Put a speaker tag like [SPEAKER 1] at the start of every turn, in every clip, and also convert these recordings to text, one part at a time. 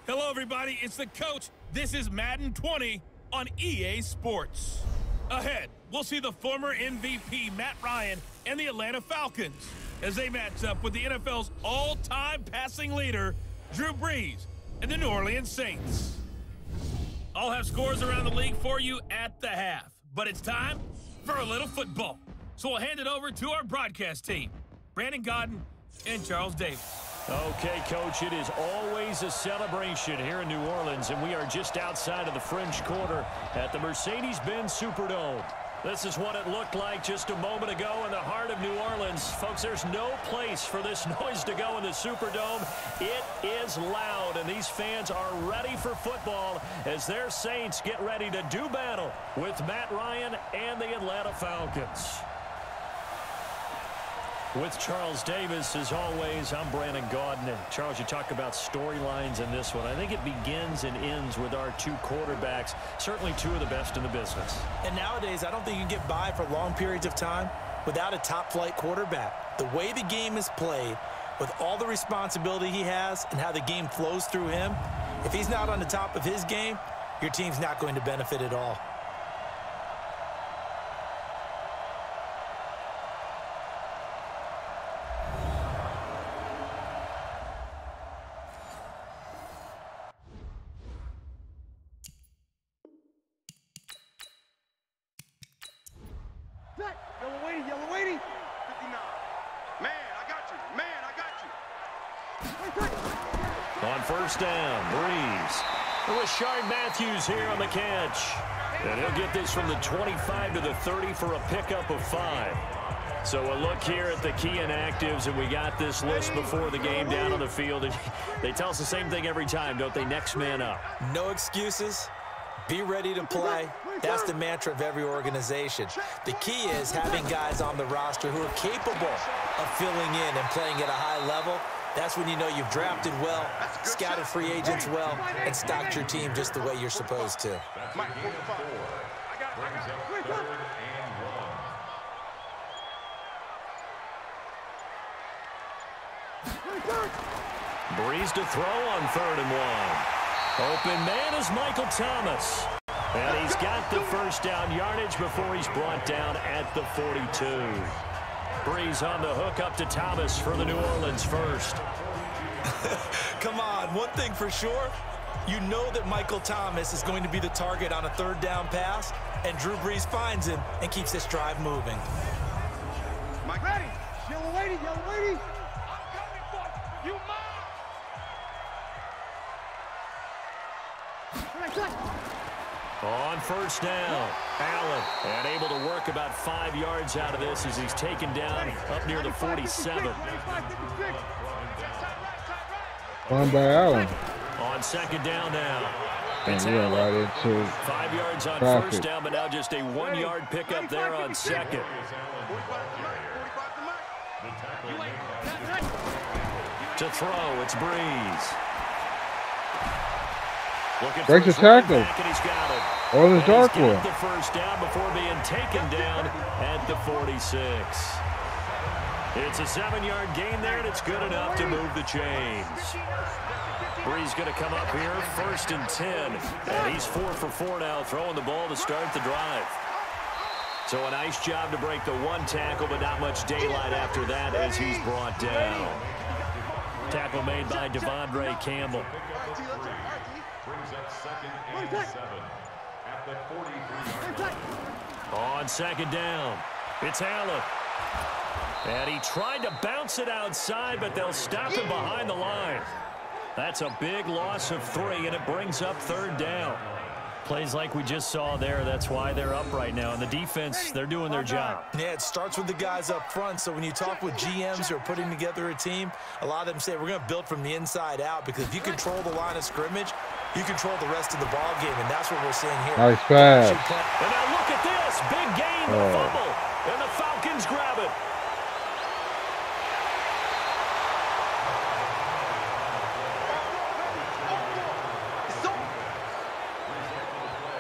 [SPEAKER 1] Hello, everybody. It's the coach. This is Madden 20 on EA Sports. Ahead, we'll see the former MVP Matt Ryan and the Atlanta Falcons as they match up with the NFL's all-time passing leader, Drew Brees, and the New Orleans Saints. I'll have scores around the league for you at the half, but it's time for a little football. So we'll hand it over to our broadcast team, Brandon Godden and Charles Davis.
[SPEAKER 2] Okay, Coach, it is always a celebration here in New Orleans, and we are just outside of the French Quarter at the Mercedes-Benz Superdome. This is what it looked like just a moment ago in the heart of New Orleans. Folks, there's no place for this noise to go in the Superdome. It is loud, and these fans are ready for football as their Saints get ready to do battle with Matt Ryan and the Atlanta Falcons. With Charles Davis, as always, I'm Brandon Godden. And Charles, you talk about storylines in this one. I think it begins and ends with our two quarterbacks, certainly two of the best in the business.
[SPEAKER 3] And nowadays, I don't think you can get by for long periods of time without a top-flight quarterback. The way the game is played, with all the responsibility he has and how the game flows through him, if he's not on the top of his game, your team's not going to benefit at all.
[SPEAKER 4] Yellow waiting. 59. Man, I got you.
[SPEAKER 2] On first down, Brees. With Shard Matthews here on the catch. And he'll get this from the 25 to the 30 for a pickup of 5. So a look here at the key inactives, and we got this list before the game down on the field. And they tell us the same thing every time, don't they? Next man up.
[SPEAKER 3] No excuses. Be ready to play. That's the mantra of every organization. The key is having guys on the roster who are capable of filling in and playing at a high level. That's when you know you've drafted well, scouted free agents well, and stocked your team just the way you're supposed to.
[SPEAKER 2] Brees to throw on 3rd and 1. Open man is Michael Thomas. And he's got the first down yardage before he's brought down at the 42. Brees on the hook up to Thomas for the New Orleans first.
[SPEAKER 3] Come on, one thing for sure, you know that Michael Thomas is going to be the target on a 3rd down pass, and Drew Brees finds him and keeps this drive moving.
[SPEAKER 4] Mike, ready. Yellow lady. I'm coming for you.
[SPEAKER 2] On first down, Allen, and able to work about 5 yards out of this as he's taken down up near the 47.
[SPEAKER 5] Run by Allen.
[SPEAKER 2] On 2nd down now. It's
[SPEAKER 5] And
[SPEAKER 2] Allen.
[SPEAKER 5] right into
[SPEAKER 2] 5 yards on
[SPEAKER 5] traffic.
[SPEAKER 2] first down, but now just a 1-yard pickup there on 2nd. To throw, it's Brees.
[SPEAKER 5] Breaks the tackle.
[SPEAKER 2] And he's got it.
[SPEAKER 5] Orleans dark
[SPEAKER 2] He's
[SPEAKER 5] one.
[SPEAKER 2] got the first down before being taken down at the 46. It's a 7-yard gain there, and it's good enough to move the chains. Brees going to come up here, 1st and 10. And he's 4 for 4 now, throwing the ball to start the drive. So a nice job to break the 1 tackle, but not much daylight after that as he's brought down. Tackle made by Devondre Campbell.
[SPEAKER 4] Brings up 2nd and 7 at the 43-yard line.
[SPEAKER 2] On 2nd down, it's Allen. And he tried to bounce it outside, but they'll stop him behind the line. That's a big loss of 3, and it brings up 3rd down. Plays like we just saw there, that's why they're up right now. And the defense, they're doing their job.
[SPEAKER 3] Yeah, it starts with the guys up front. So when you talk with GMs who are putting together a team, a lot of them say we're going to build from the inside out, because if you control the line of scrimmage, you control the rest of the ball game, and that's what we're seeing here.
[SPEAKER 5] Nice pass.
[SPEAKER 2] And now look at this, big gain, the fumble, and the Falcons grab it.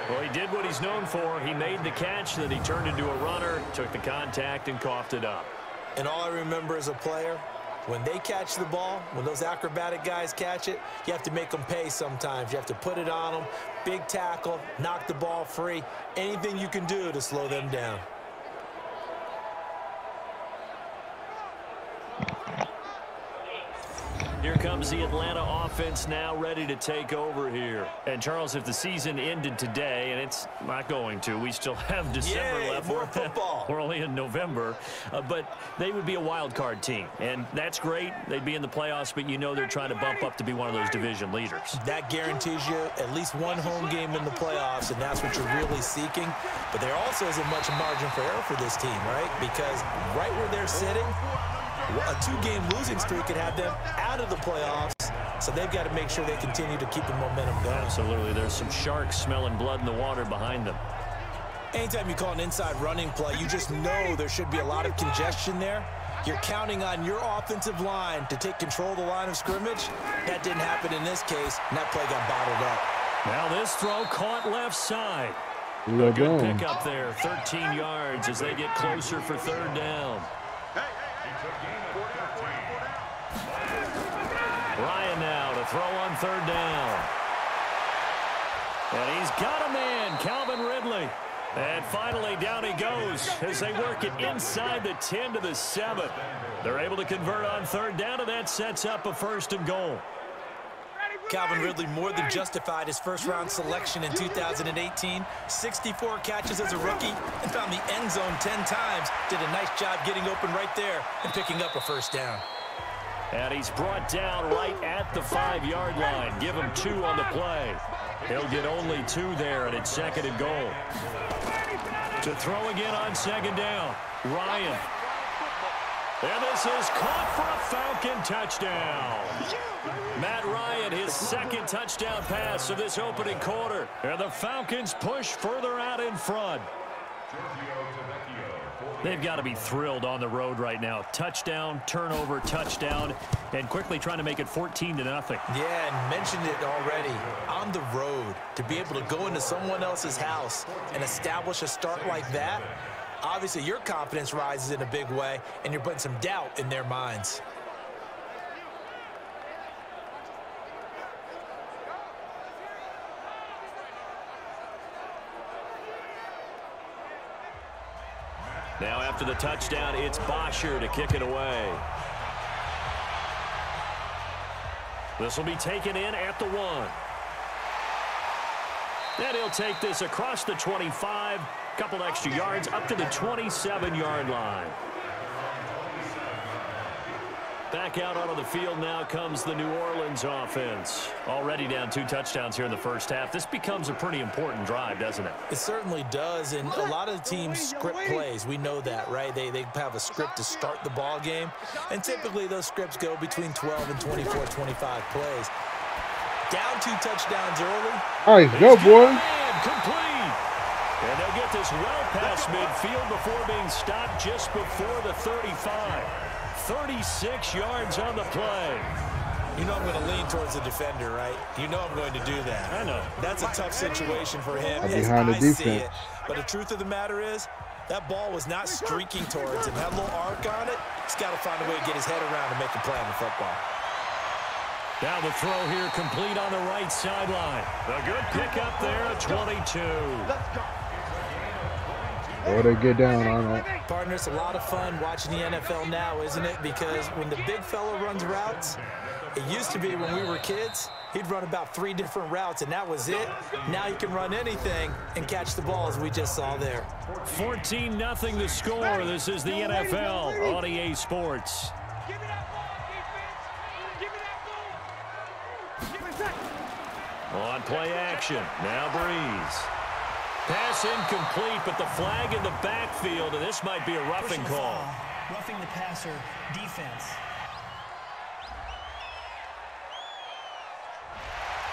[SPEAKER 2] Well, he did what he's known for. He made the catch, then he turned into a runner, took the contact, and coughed it up.
[SPEAKER 3] And all I remember as a player When they catch the ball, when those acrobatic guys catch it, you have to make them pay sometimes. You have to put it on them, big tackle, knock the ball free, anything you can do to slow them down.
[SPEAKER 2] Here comes the Atlanta offense now ready to take over here. And, Charles, if the season ended today, and it's not going to, we still have December left.
[SPEAKER 3] More football.
[SPEAKER 2] We're only in November. But they would be a wild card team. And that's great. They'd be in the playoffs, but you know they're trying to bump up to be one of those division leaders.
[SPEAKER 3] That guarantees you at least one home game in the playoffs, and that's what you're really seeking. But there also isn't much margin for error for this team, right? Because right where they're sitting, a 2-game losing streak could have them out of the playoffs, so they've got to make sure they continue to keep the momentum going.
[SPEAKER 2] Absolutely. There's some sharks smelling blood in the water behind them.
[SPEAKER 3] Anytime you call an inside running play, you just know there should be a lot of congestion there. You're counting on your offensive line to take control of the line of scrimmage. That didn't happen in this case, and that play got bottled up.
[SPEAKER 2] Now this throw caught left side. A good pickup there, 13 yards as they get closer for 3rd down. Ryan now to throw on 3rd down. And he's got a man, Calvin Ridley. And finally down he goes as they work it inside the 10 to the 7. They're able to convert on 3rd down, and that sets up a 1st and goal.
[SPEAKER 3] Calvin Ridley more than justified his first-round selection in 2018. 64 catches as a rookie and found the end zone 10 times. Did a nice job getting open right there and picking up a 1st down.
[SPEAKER 2] And he's brought down right at the 5-yard line. Give him 2 on the play. He'll get only 2 there, and it's 2nd and goal. To throw again on 2nd down, Ryan. And this is caught for a Falcon touchdown. Matt Ryan, his 2nd touchdown pass of this opening quarter. And the Falcons push further out in front. They've got to be thrilled on the road right now. Touchdown, turnover, touchdown, and quickly trying to make it 14-0.
[SPEAKER 3] Yeah, and mentioned it already. On the road, to be able to go into someone else's house and establish a start like that, obviously your confidence rises in a big way, and you're putting some doubt in their minds.
[SPEAKER 2] Now after the touchdown, it's Bosher to kick it away. This will be taken in at the 1. And he'll take this across the 25, couple extra yards up to the 27-yard line. Back out onto the field now comes the New Orleans offense. Already down 2 touchdowns here in the first half. This becomes a pretty important drive, doesn't it?
[SPEAKER 3] It certainly does, and a lot of the teams script plays. We know that, right? They have a script to start the ball game, and typically those scripts go between 12 and 24, 25 plays. Down 2 touchdowns early.
[SPEAKER 5] All right, go, boy.
[SPEAKER 2] Complete. And they'll get this well past midfield before being stopped just before the 35. 36 yards on the play.
[SPEAKER 3] You know I'm going to lean towards the defender, right? You know I'm going to do that.
[SPEAKER 2] I know.
[SPEAKER 3] That's a tough situation for him.
[SPEAKER 5] Behind the defense.
[SPEAKER 3] But the truth of the matter is, that ball was not streaking towards him. Had a little arc on it. He's got to find a way to get his head around and make a play on the football.
[SPEAKER 2] Now the throw here complete on the right sideline. A good pickup there at 22.
[SPEAKER 5] Oh, they get down on it.
[SPEAKER 3] Partner, it's a lot of fun watching the NFL now, isn't it? Because when the big fella runs routes, it used to be when we were kids, he'd run about 3 different routes, and that was it. Now he can run anything and catch the ball, as we just saw there.
[SPEAKER 2] 14-0 the score. This is the NFL on EA Sports. On play action, now Brees. Pass incomplete, but the flag in the backfield, and this might be a roughing call.
[SPEAKER 6] Roughing the passer defense.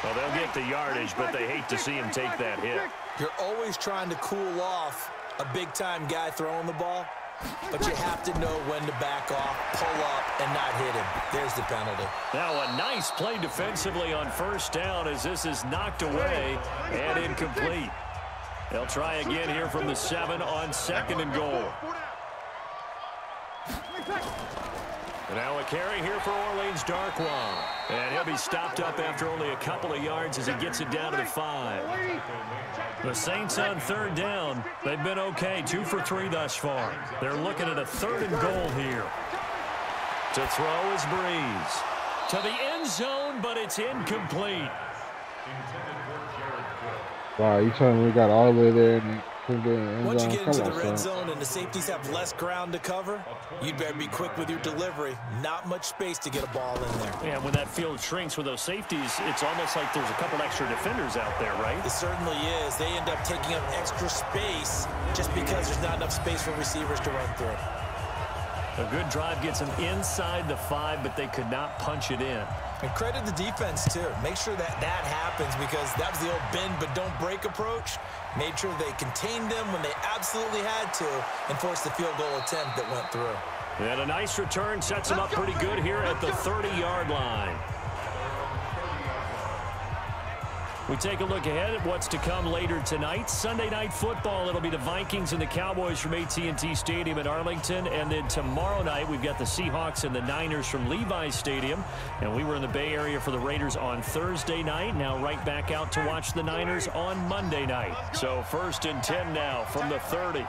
[SPEAKER 2] Well, they'll get the yardage, but they hate to see him take that hit.
[SPEAKER 3] You're always trying to cool off a big-time guy throwing the ball, but you have to know when to back off, pull up, and not hit him. There's the penalty.
[SPEAKER 2] Now a nice play defensively on 1st down as this is knocked away and incomplete. They'll try again here from the 7 on 2nd and goal. And now a carry here for Orleans Darkwa. And he'll be stopped up after only a couple of yards as he gets it down to the 5. The Saints on 3rd down. They've been okay, 2 for 3 thus far. They're looking at a 3rd and goal here. To throw is Brees. To the end zone, but it's incomplete.
[SPEAKER 5] Wow, you telling me we got all the way there and couldn't get in the end
[SPEAKER 3] Once you
[SPEAKER 5] zone?
[SPEAKER 3] get into the
[SPEAKER 5] Come on,
[SPEAKER 3] red
[SPEAKER 5] son.
[SPEAKER 3] zone and the safeties have less ground to cover, you'd better be quick with your delivery. Not much space to get a ball in there.
[SPEAKER 2] Yeah, when that field shrinks with those safeties, it's almost like there's a couple extra defenders out there, right?
[SPEAKER 3] It certainly is. They end up taking up extra space just because there's not enough space for receivers to run through.
[SPEAKER 2] A good drive gets them inside the 5, but they could not punch it in.
[SPEAKER 3] And credit the defense, too. Make sure that happens because that was the old bend but don't break approach. Made sure they contained them when they absolutely had to and forced the field goal attempt that went through.
[SPEAKER 2] And a nice return sets them up pretty good here at the 30-yard line. We take a look ahead at what's to come later tonight. Sunday Night Football, it'll be the Vikings and the Cowboys from AT&T Stadium in Arlington. And then tomorrow night, we've got the Seahawks and the Niners from Levi's Stadium. And we were in the Bay Area for the Raiders on Thursday night. Now right back out to watch the Niners on Monday night. So 1st and 10 now from the 30.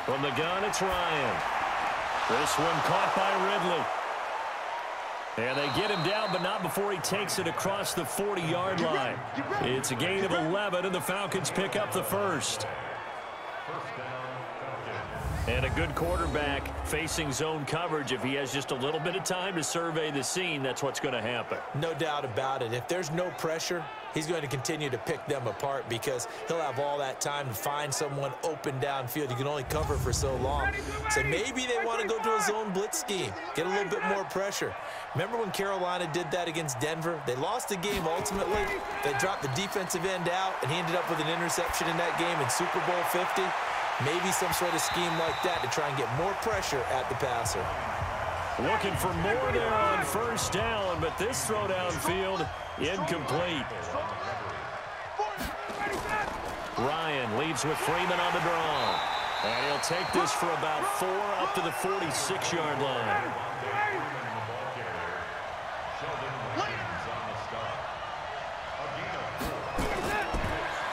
[SPEAKER 2] From the gun, it's Ryan. This one caught by Ridley. And they get him down, but not before he takes it across the 40-yard line. It's a gain of 11, and the Falcons pick up the 1st. And a good quarterback facing zone coverage. If he has just a little bit of time to survey the scene, that's what's going to happen.
[SPEAKER 3] No doubt about it. If there's no pressure, he's going to continue to pick them apart because he'll have all that time to find someone open downfield. You can only cover for so long. So maybe they want to go to a zone blitz scheme, get a little bit more pressure. Remember when Carolina did that against Denver? They lost the game ultimately. They dropped the defensive end out, and he ended up with an interception in that game in Super Bowl 50. Maybe some sort of scheme like that to try and get more pressure at the passer.
[SPEAKER 2] Looking for more there on 1st down, but this throw downfield incomplete. Ryan leaves with Freeman on the draw. And he'll take this for about 4 up to the 46-yard line.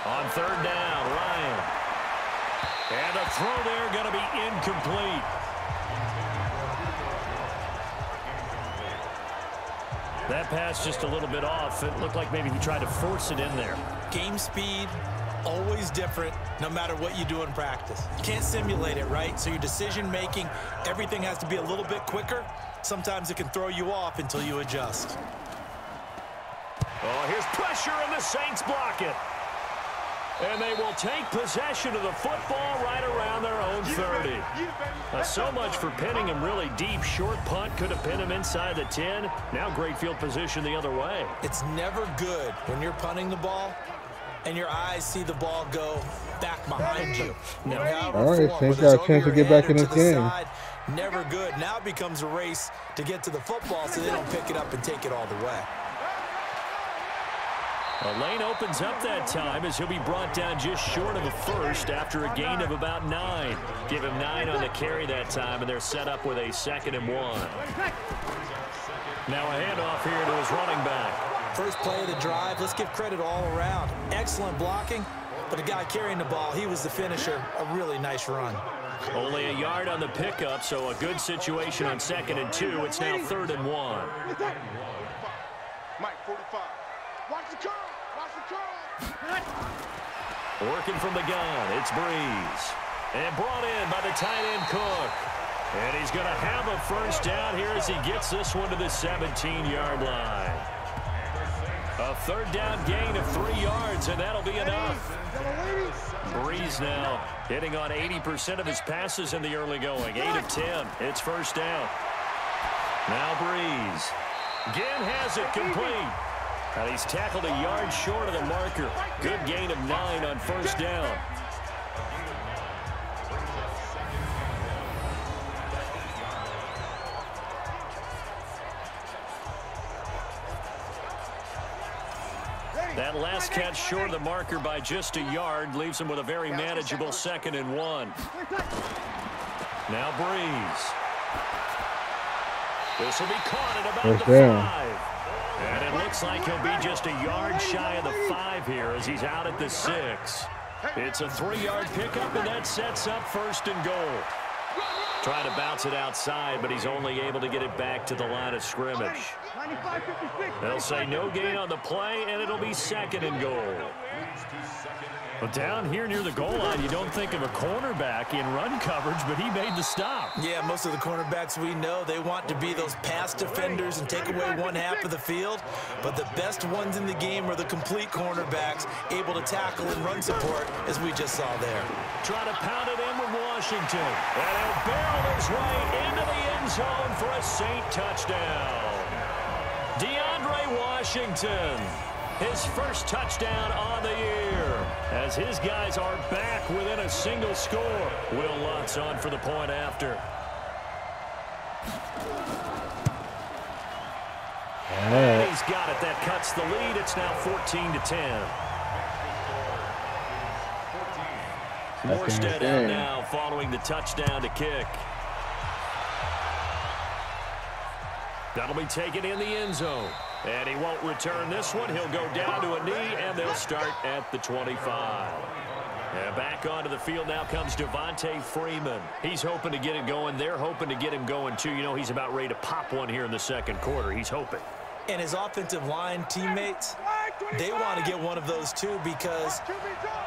[SPEAKER 2] On 3rd down, Ryan. And a throw there going to be incomplete. That pass just a little bit off. It looked like maybe he tried to force it in there.
[SPEAKER 3] Game speed, always different, no matter what you do in practice. You can't simulate it, right? So your decision-making, everything has to be a little bit quicker. Sometimes it can throw you off until you adjust.
[SPEAKER 2] Oh, here's pressure, and the Saints block it. And they will take possession of the football right around their own 30. So much for pinning him really deep. Short punt could have pinned him inside the 10. Now great field position the other way.
[SPEAKER 3] It's never good when you're punting the ball and your eyes see the ball go back behind you.
[SPEAKER 5] All right, Saints got a chance to get back in this game.
[SPEAKER 3] Side, never good. Now it becomes a race to get to the football so they don't pick it up and take it all the way.
[SPEAKER 2] A lane opens up that time as he'll be brought down just short of a 1st after a gain of about 9. Give him 9 on the carry that time, and they're set up with a 2nd and 1. Now a handoff here to his running back.
[SPEAKER 3] First play of the drive, let's give credit all around. Excellent blocking, but the guy carrying the ball, he was the finisher. A really nice run.
[SPEAKER 2] Only a yard on the pickup, so a good situation on 2nd and 2. It's now 3rd and 1.
[SPEAKER 4] Mike, 45. Watch the curl. Watch the curl.
[SPEAKER 2] Working from the gun, it's Brees. And brought in by the tight end Cook. And he's going to have a 1st down here as he gets this one to the 17-yard line. A 3rd down gain of 3 yards, and that'll be enough. Brees now hitting on 80% of his passes in the early going. 8 of 10. It's 1st down. Now Brees. Again has it complete. And he's tackled a yard short of the marker. Good gain of 9 on 1st down. That last catch short of the marker by just a yard leaves him with a very manageable 2nd and 1. Now Brees. This will be caught at about
[SPEAKER 5] First
[SPEAKER 2] the
[SPEAKER 5] down.
[SPEAKER 2] 5. And it looks like he'll be just a yard shy of the 5 here as he's out at the 6. It's a 3-yard pickup, and that sets up 1st and goal. Trying to bounce it outside, but he's only able to get it back to the line of scrimmage. They'll say no gain on the play, and it'll be 2nd and goal. But down here near the goal line, you don't think of a cornerback in run coverage, but he made the stop.
[SPEAKER 3] Yeah, most of the cornerbacks we know, they want to be those pass defenders and take away one half of the field. But the best ones in the game are the complete cornerbacks, able to tackle and run support, as we just saw there.
[SPEAKER 2] Trying to pound it in with Washington. And he'll barrel his way into the end zone for a Saint touchdown. DeAndre Washington, his first touchdown on the year, as his guys are back within a single score. Will Lutz on for the point after. And he's got it. That cuts the lead. It's now 14-10. Morstead out now following the touchdown to kick. That'll be taken in the end zone. And he won't return this one. He'll go down to a knee, and they'll start at the 25. And back onto the field now comes Devontae Freeman. He's hoping to get it going. They're hoping to get him going, too. You know, he's about ready to pop one here in the 2nd quarter. He's hoping.
[SPEAKER 3] And his offensive line teammates, they want to get one of those, too, because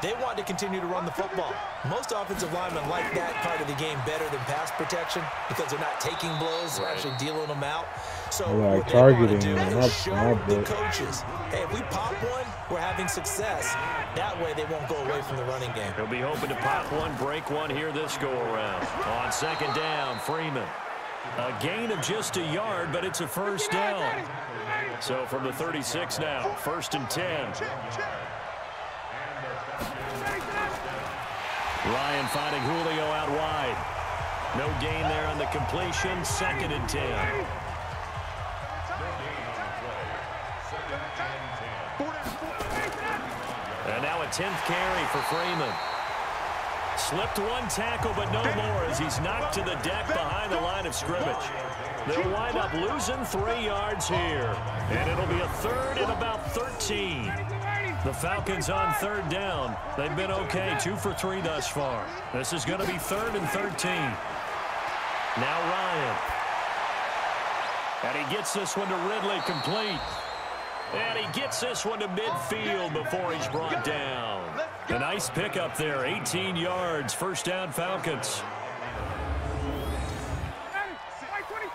[SPEAKER 3] they want to continue to run the football. Most offensive linemen like that part of the game better than pass protection because they're not taking blows, they're actually dealing them out. So what they want to do is show the coaches, hey, if we pop one, we're having success. That way they won't go away from the running game.
[SPEAKER 2] He'll be hoping to pop one, break one here this go-around. On 2nd down, Freeman. A gain of just a yard, but it's a 1st down. So from the 36 now, 1st and 10. Ryan finding Julio out wide. No gain there on the completion, 2nd and 10. And now a 10th carry for Freeman. Slipped one tackle, but no more as he's knocked to the deck behind the line of scrimmage. They'll wind up losing 3 yards here. And it'll be a 3rd and about 13. The Falcons on 3rd down. They've been okay, 2 for 3 thus far. This is going to be 3rd and 13. Now Ryan. And he gets this one to Ridley, complete. And he gets this one to midfield before he's brought down. A nice pickup there, 18 yards, 1st down Falcons.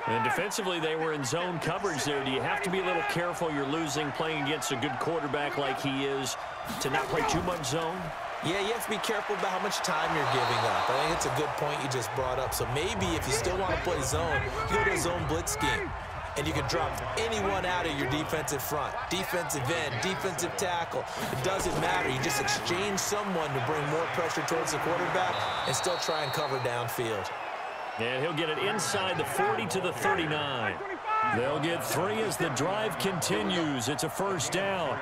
[SPEAKER 2] And defensively, they were in zone coverage there. Do you have to be a little careful? You're losing, playing against a good quarterback like he is, to not play too much zone?
[SPEAKER 3] Yeah, you have to be careful about how much time you're giving up. I think it's a good point you just brought up. So maybe if you still want to play zone, you go to a zone blitz scheme. And you can drop anyone out of your defensive front. Defensive end, defensive tackle. It doesn't matter. You just exchange someone to bring more pressure towards the quarterback and still try and cover downfield.
[SPEAKER 2] And he'll get it inside the 40 to the 39. They'll get 3 as the drive continues. It's a 1st down.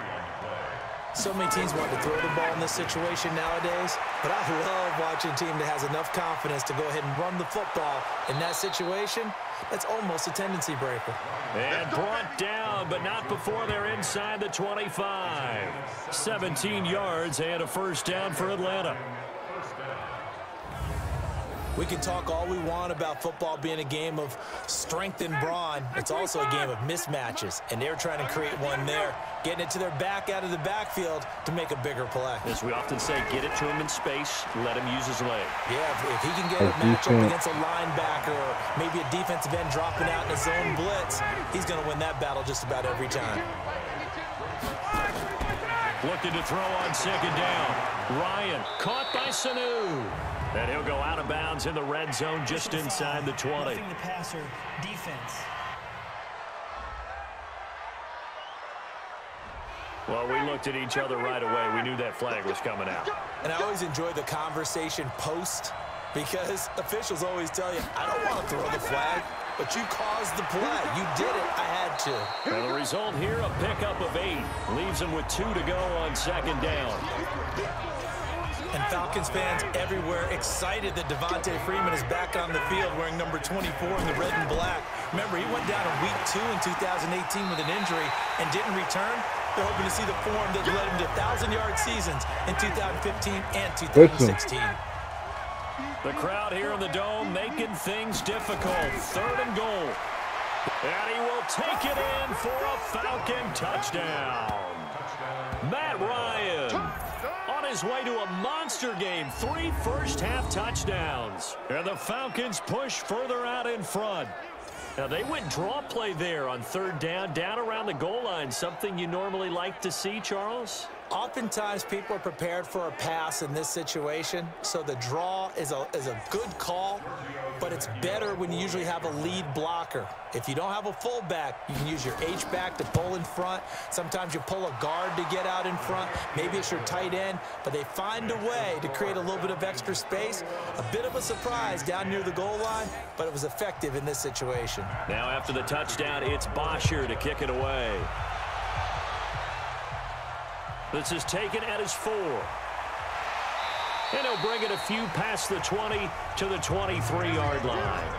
[SPEAKER 3] So many teams want to throw the ball in this situation nowadays, but I love watching a team that has enough confidence to go ahead and run the football in that situation. That's almost a tendency breaker.
[SPEAKER 2] And brought down, but not before they're inside the 25. 17 yards and a 1st down for Atlanta.
[SPEAKER 3] We can talk all we want about football being a game of strength and brawn. It's also a game of mismatches, and they're trying to create one there, getting it to their back out of the backfield to make a bigger play.
[SPEAKER 2] As we often say, get it to him in space, let him use his leg.
[SPEAKER 3] Yeah, if he can get a matchup against a linebacker or maybe a defensive end dropping out in a zone blitz, he's going to win that battle just about every time.
[SPEAKER 2] Looking to throw on 2nd down. Ryan caught by Sanu. And he'll go out of bounds in the red zone just inside the 20.
[SPEAKER 6] Roughing the passer, defense.
[SPEAKER 2] Well, we looked at each other right away. We knew that flag was coming out.
[SPEAKER 3] And I always enjoy the conversation post because officials always tell you, I don't want to throw the flag, but you caused the play. You did it. I had to.
[SPEAKER 2] And the result here, a pickup of 8. Leaves him with 2 to go on 2nd down.
[SPEAKER 3] And Falcons fans everywhere excited that Devontae Freeman is back on the field wearing number 24 in the red and black. Remember, he went down in week 2 in 2018 with an injury and didn't return. They're hoping to see the form that led him to 1,000-yard seasons in 2015 and 2016.
[SPEAKER 2] The crowd here in the Dome making things difficult. 3rd and goal. And he will take it in for a Falcon touchdown. Matt Ryan on his way to a monster game. 3 first-half touchdowns. And the Falcons push further out in front. Now, they went draw play there on 3rd down around the goal line. Something you normally like to see, Charles?
[SPEAKER 3] Oftentimes, people are prepared for a pass in this situation, so the draw is a good call, but it's better when you usually have a lead blocker. If you don't have a fullback, you can use your H-back to pull in front. Sometimes you pull a guard to get out in front. Maybe it's your tight end, but they find a way to create a little bit of extra space. A bit of a surprise down near the goal line, but it was effective in this situation.
[SPEAKER 2] Now after the touchdown, it's Bosher to kick it away. This is taken at his 4. And he'll bring it a few past the 20 to the 23-yard line.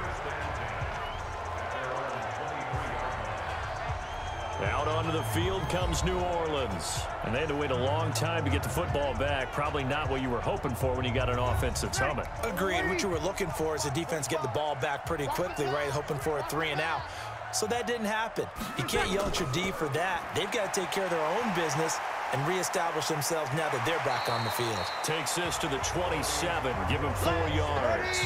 [SPEAKER 2] Out onto the field comes New Orleans. And they had to wait a long time to get the football back. Probably not what you were hoping for when you got an offense that's humming.
[SPEAKER 3] Agreed. What you were looking for is the defense get the ball back pretty quickly, right? Hoping for a 3 and out. So that didn't happen. You can't yell at your D for that. They've got to take care of their own business and reestablish themselves now that they're back on the field.
[SPEAKER 2] Takes this to the 27. Give him 4 yards.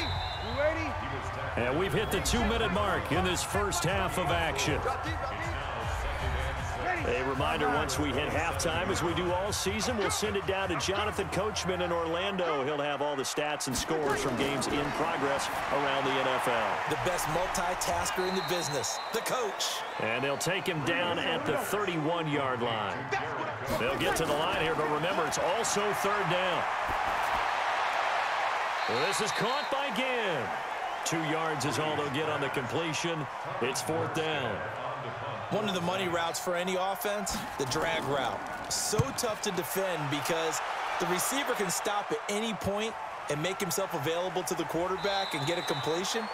[SPEAKER 2] And we've hit the 2-minute mark in this first half of action. A reminder, once we hit halftime, as we do all season, we'll send it down to Jonathan Coachman in Orlando. He'll have all the stats and scores from games in progress around the NFL.
[SPEAKER 3] The best multitasker in the business, the coach.
[SPEAKER 2] And they'll take him down at the 31-yard line. They'll get to the line here, but remember, it's also 3rd down. This is caught by Ginn. 2 yards is all they'll get on the completion. It's 4th down.
[SPEAKER 3] One of the money routes for any offense, the drag route. So tough to defend because the receiver can stop at any point and make himself available to the quarterback and get a completion.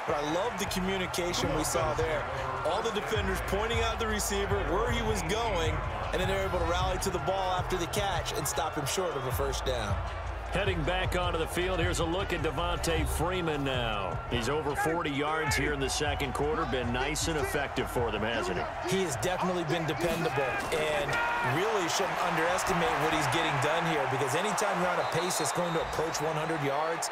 [SPEAKER 3] But I love the communication we saw there. All the defenders pointing out the receiver, where he was going, and then they're able to rally to the ball after the catch and stop him short of a 1st down.
[SPEAKER 2] Heading back onto the field, here's a look at Devontae Freeman now. He's over 40 yards here in the 2nd quarter. Been nice and effective for them, hasn't he?
[SPEAKER 3] He has definitely been dependable and really shouldn't underestimate what he's getting done here, because anytime you're on a pace that's going to approach 100 yards,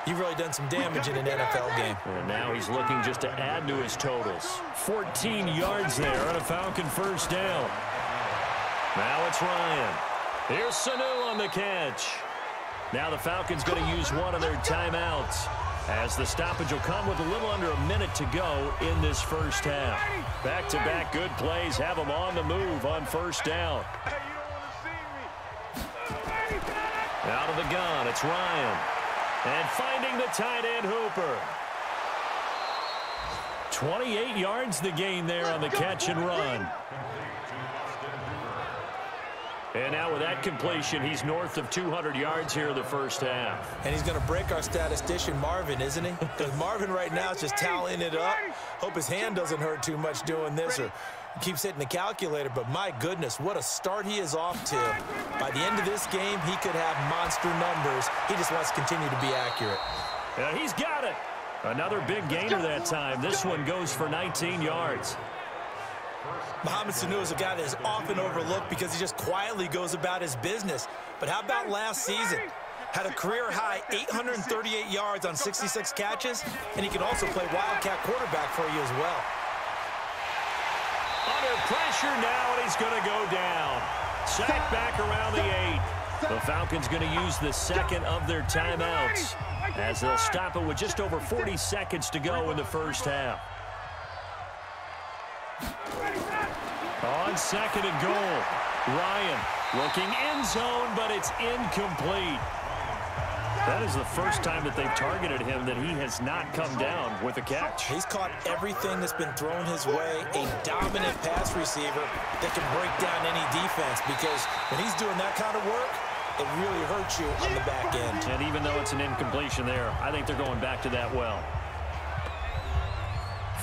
[SPEAKER 3] you've really done some damage in an NFL game.
[SPEAKER 2] And now he's looking just to add to his totals. 14 yards there on a Falcon 1st down. Now it's Ryan. Here's Sanu on the catch. Now the Falcons going to use one of their timeouts, as the stoppage will come with a little under a minute to go in this first half. Back-to-back good plays have them on the move on 1st down. Out of the gun, it's Ryan. And finding the tight end Hooper. 28 yards the gain there on the catch and run. And now with that completion, he's north of 200 yards here in the first half.
[SPEAKER 3] And he's going to break our statistician Marvin, isn't he? Because Marvin right now is just tallying it up. Hope his hand doesn't hurt too much doing this, or keeps hitting the calculator. But my goodness, what a start he is off to. By the end of this game, he could have monster numbers. He just wants to continue to be accurate.
[SPEAKER 2] Yeah, he's got it. Another big gainer that time. This one goes for 19 yards.
[SPEAKER 3] Mohamed Sanu is a guy that is often overlooked because he just quietly goes about his business. But how about last season? Had a career-high 838 yards on 66 catches, and he can also play wildcat quarterback for you as well.
[SPEAKER 2] Under pressure now, and he's going to go down. Sacked back around the 8. The Falcons going to use the 2nd of their timeouts, as they'll stop it with just over 40 seconds to go in the first half. On 2nd and goal, Ryan looking end zone, but it's incomplete. That is the first time that they've targeted him that he has not come down with a catch.
[SPEAKER 3] He's caught everything that's been thrown his way. A dominant pass receiver that can break down any defense, because when he's doing that kind of work, it really hurts you on the back end.
[SPEAKER 2] And even though it's an incompletion there, I think they're going back to that well.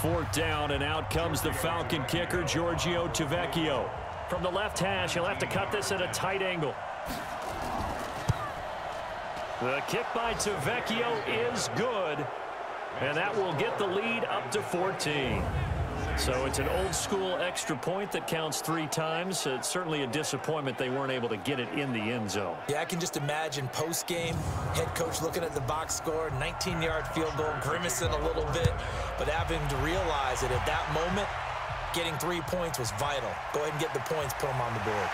[SPEAKER 2] 4th down, and out comes the Falcon kicker, Giorgio Tavecchio. From the left hash, he'll have to cut this at a tight angle. The kick by Tavecchio is good, and that will get the lead up to 14. So it's an old-school extra point that counts 3 times. It's certainly a disappointment they weren't able to get it in the end zone.
[SPEAKER 3] Yeah, I can just imagine post-game, head coach looking at the box score, 19-yard field goal, grimacing a little bit, but having to realize that at that moment, getting 3 points was vital. Go ahead and get the points, put them on the board.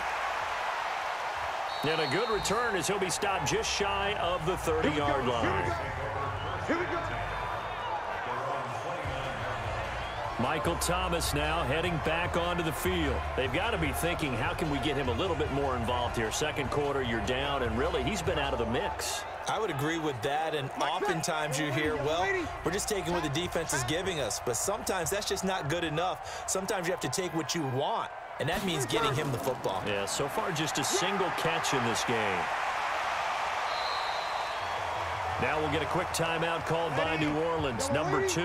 [SPEAKER 2] And a good return as he'll be stopped just shy of the 30-yard line.
[SPEAKER 4] Here we go.
[SPEAKER 2] Michael Thomas now heading back onto the field. They've got to be thinking, how can we get him a little bit more involved here? Second quarter, you're down, and really, he's been out of the mix.
[SPEAKER 3] I would agree with that, and oftentimes you hear, well, we're just taking what the defense is giving us, but sometimes that's just not good enough. Sometimes you have to take what you want, and that means getting him the football.
[SPEAKER 2] Yeah, so far just a single catch in this game. Now we'll get a quick timeout called by New Orleans, number 2,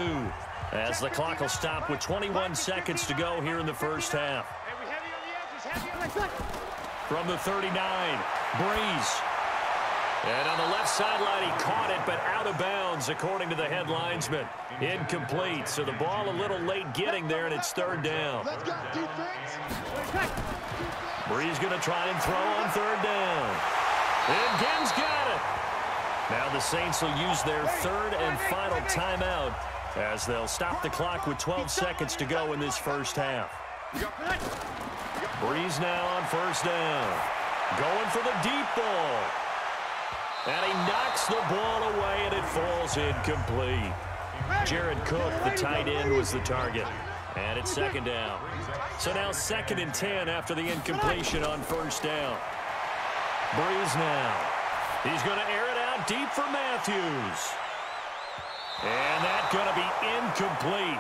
[SPEAKER 2] as the clock will stop with 21 seconds to go here in the first half. From the 39, Brees. And on the left sideline, he caught it, but out of bounds, according to the head linesman. Incomplete, so the ball a little late getting there, and it's 3rd down. Brees going to try and throw on 3rd down. And Gibbs got it. Now the Saints will use their 3rd and final timeout as they'll stop the clock with 12 seconds to go in this first half. Brees now on 1st down. Going for the deep ball. And he knocks the ball away, and it falls incomplete. Jared Cook, the tight end, was the target. And it's 2nd down. So now 2nd and 10 after the incompletion on 1st down. Brees now. He's going to air it out deep for Matthews. And that's going to be incomplete.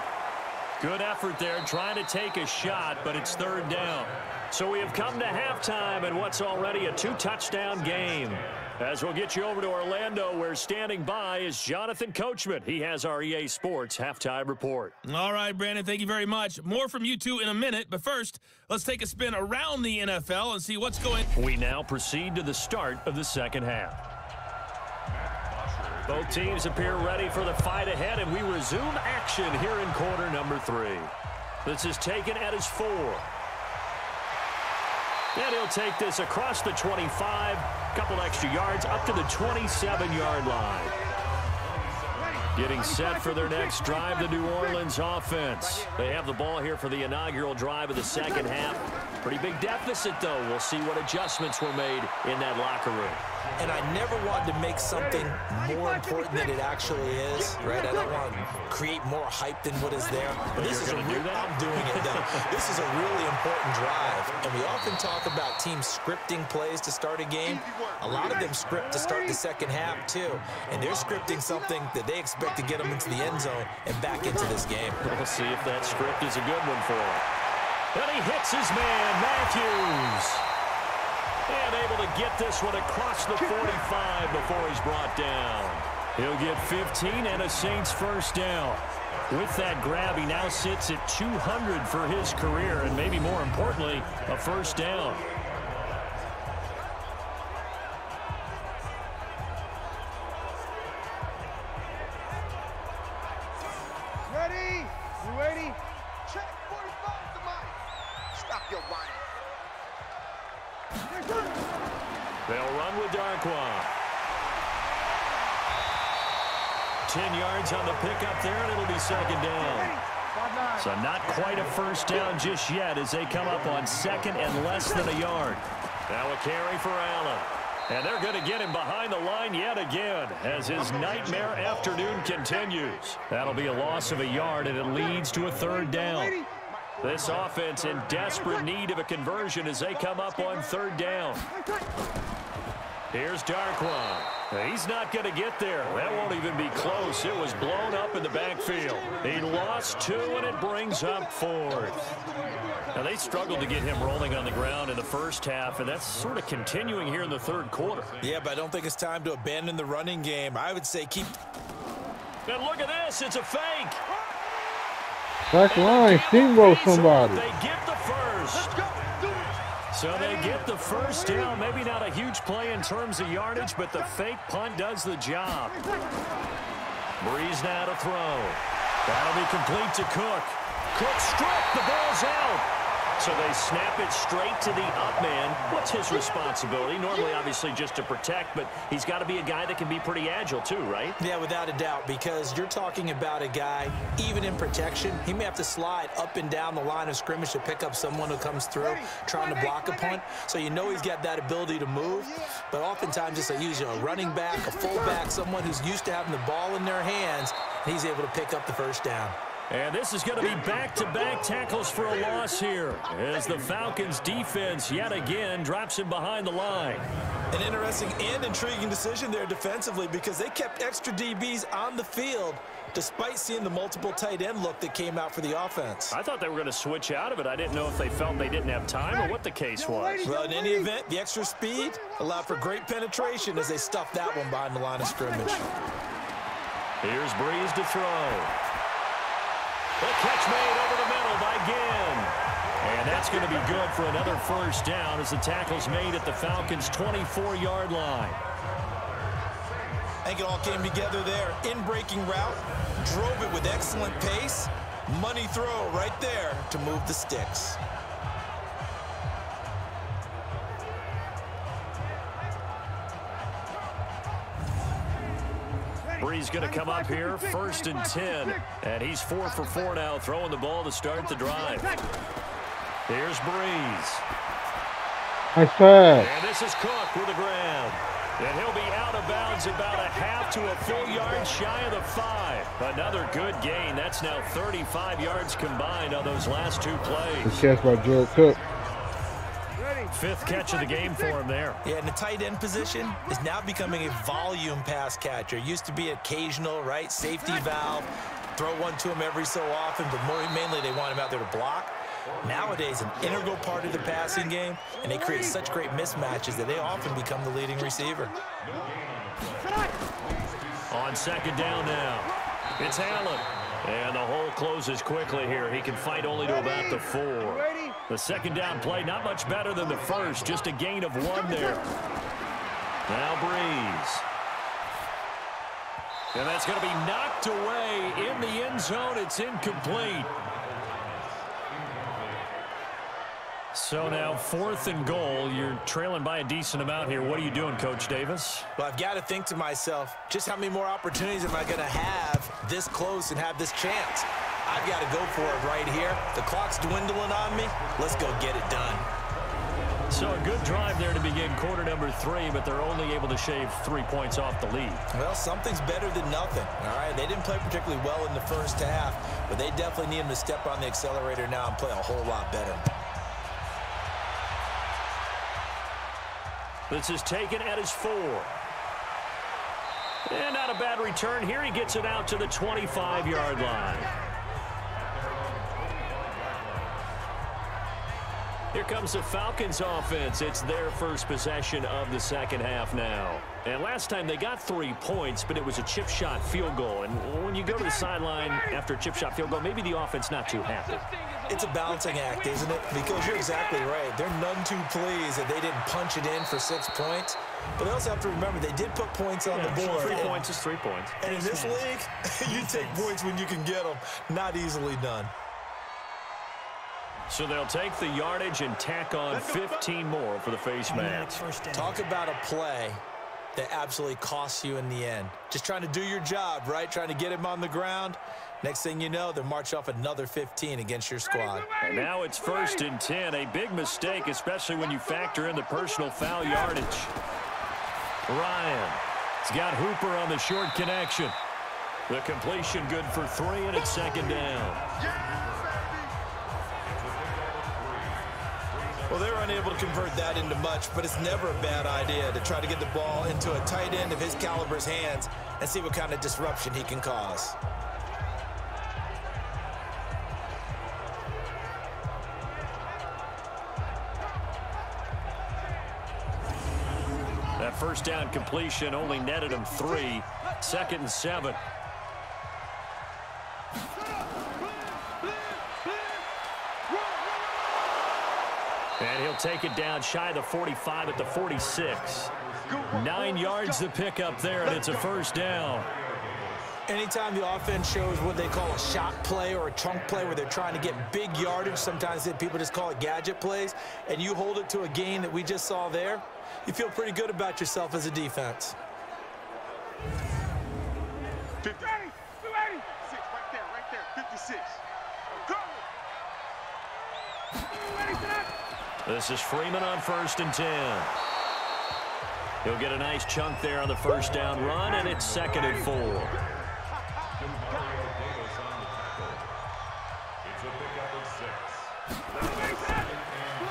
[SPEAKER 2] Good effort there trying to take a shot, but it's 3rd down. So we have come to halftime in what's already a 2-touchdown game. As we'll get you over to Orlando, where standing by is Jonathan Coachman. He has our EA Sports halftime report.
[SPEAKER 1] All right, Brandon, thank you very much. More from you two in a minute, but first, let's take a spin around the NFL and see what's going on.
[SPEAKER 2] We now proceed to the start of the second half. Both teams appear ready for the fight ahead, and we resume action here in quarter number 3. This is taken at his 4. And he'll take this across the 25, couple extra yards, up to the 27-yard line. Getting set for their next drive, the New Orleans offense. They have the ball here for the inaugural drive of the second half. Pretty big deficit, though. We'll see what adjustments were made in that locker room.
[SPEAKER 3] And I never wanted to make something more important than it actually is, right? I don't want to create more hype than what is there. But this is I'm doing it, though. This is a really important drive. And we often talk about teams scripting plays to start a game. A lot of them script to start the second half, too. And they're scripting something that they expect to get them into the end zone and back into this game.
[SPEAKER 2] We'll see if that script is a good one for him. And he hits his man, Matthews. And able to get this one across the 45 before he's brought down. He'll get 15 and a Saints first down. With that grab, he now sits at 200 for his career, and maybe more importantly, a first down.
[SPEAKER 4] Ready? You ready? Check 45 to mine. Stop your whining.
[SPEAKER 2] They'll run with Darquan. 10 yards on the pickup there, and it'll be 2nd down. So not quite a first down just yet as they come up on 2nd and less than a yard. Now a carry for Allen. And they're going to get him behind the line yet again as his nightmare afternoon continues. That'll be a loss of a yard, and it leads to a 3rd down. This offense in desperate need of a conversion as they come up on 3rd down. Here's Darquan. He's not going to get there. That won't even be close. It was blown up in the backfield. He lost 2, and it brings up 4th. Now, they struggled to get him rolling on the ground in the first half, and that's sort of continuing here in the third quarter.
[SPEAKER 3] Yeah, but I don't think it's time to abandon the running game. I would say keep...
[SPEAKER 2] And look at this. It's a fake.
[SPEAKER 5] Back line, steamroll somebody.
[SPEAKER 2] They get the first. So they get the first down. Maybe not a huge play in terms of yardage, but the fake punt does the job. Brees now to throw. That'll be complete to Cook. Cook stripped. The ball's out. So they snap it straight to the up man. What's his responsibility? Normally, obviously, just to protect, but he's got to be a guy that can be pretty agile too, right?
[SPEAKER 3] Yeah, without a doubt, because you're talking about a guy, even in protection, he may have to slide up and down the line of scrimmage to pick up someone who comes through trying to block a punt. So you know he's got that ability to move, but oftentimes it's usually a running back, a fullback, someone who's used to having the ball in their hands, and he's able to pick up the first down.
[SPEAKER 2] And this is going to be back-to-back tackles for a loss here as the Falcons defense yet again drops him behind the line.
[SPEAKER 3] An interesting and intriguing decision there defensively because they kept extra DBs on the field despite seeing the multiple tight end look that came out for the offense.
[SPEAKER 2] I thought they were going to switch out of it. I didn't know if they felt they didn't have time or what the case was.
[SPEAKER 3] Well, in any event, the extra speed allowed for great penetration as they stuffed that one behind the line of scrimmage.
[SPEAKER 2] Here's Brees to throw. The catch made over the middle by Ginn. And that's going to be good for another first down as the tackle's made at the Falcons' 24-yard line.
[SPEAKER 3] I think it all came together there. In-breaking route, drove it with excellent pace. Money throw right there to move the sticks.
[SPEAKER 2] Brees going to come up here, 1st and 10. And he's 4 for 4 now, throwing the ball to start the drive. Here's Brees.
[SPEAKER 5] Nice pass.
[SPEAKER 2] And this is Cook with a grab. And he'll be out of bounds about a half to a full yard shy of the 5. Another good gain. That's now 35 yards combined on those last 2 plays.
[SPEAKER 5] Good catch by Joe Cook.
[SPEAKER 2] 5th catch of the game for him there.
[SPEAKER 3] Yeah, and the tight end position is now becoming a volume pass catcher. Used to be occasional, right? Safety valve. Throw one to him every so often, but mainly they want him out there to block. Nowadays, an integral part of the passing game, and they create such great mismatches that they often become the leading receiver.
[SPEAKER 2] On 2nd down now, it's Allen. And the hole closes quickly here. He can fight only to about the 4. The 2nd down play, not much better than the first. Just a gain of 1 there. Now Brees. And that's going to be knocked away in the end zone. It's incomplete. So now 4th and goal. You're trailing by a decent amount here. What are you doing, Coach Davis?
[SPEAKER 3] Well, I've got to think to myself, just how many more opportunities am I going to have this close and have this chance? I've got to go for it right here. The clock's dwindling on me. Let's go get it done.
[SPEAKER 2] So a good drive there to begin quarter number 3, but they're only able to shave 3 points off the lead.
[SPEAKER 3] Well, something's better than nothing, all right? They didn't play particularly well in the first half, but they definitely need them to step on the accelerator now and play a whole lot better.
[SPEAKER 2] This is taken at his 4. And not a bad return here. He gets it out to the 25-yard line. Here comes the Falcons offense. It's their first possession of the second half now. And last time they got 3 points, but it was a chip shot field goal. And when you go to the sideline after a chip shot field goal, maybe the offense not too happy.
[SPEAKER 3] It's a balancing act, isn't it? Because you're exactly right. They're none too pleased that they didn't punch it in for 6 points. But they also have to remember they did put points on the board.
[SPEAKER 2] 3 points is 3 points.
[SPEAKER 3] And in this league, you take points when you can get them. Not easily done.
[SPEAKER 2] So they'll take the yardage and tack on 15 more for the face mask.
[SPEAKER 3] Talk about a play that absolutely costs you in the end. Just trying to do your job, right? Trying to get him on the ground. Next thing you know, they'll march off another 15 against your squad.
[SPEAKER 2] And now it's 1st and 10. A big mistake, especially when you factor in the personal foul yardage. Ryan has got Hooper on the short connection. The completion good for 3, and it's 2nd down.
[SPEAKER 3] Well, they were unable to convert that into much, but it's never a bad idea to try to get the ball into a tight end of his caliber's hands and see what kind of disruption he can cause.
[SPEAKER 2] That first down completion only netted him 3. 2nd and 7. And he'll take it down shy of the 45 at the 46. 9 yards to pick up there, and it's a first down.
[SPEAKER 3] Anytime the offense shows what they call a shot play or a chunk play where they're trying to get big yardage, sometimes people just call it gadget plays, and you hold it to a gain that we just saw there, you feel pretty good about yourself as a defense.
[SPEAKER 4] 50. 286, right there, 56.
[SPEAKER 2] This is Freeman on 1st and 10. He'll get a nice chunk there on the first down run, and it's 2nd and 4.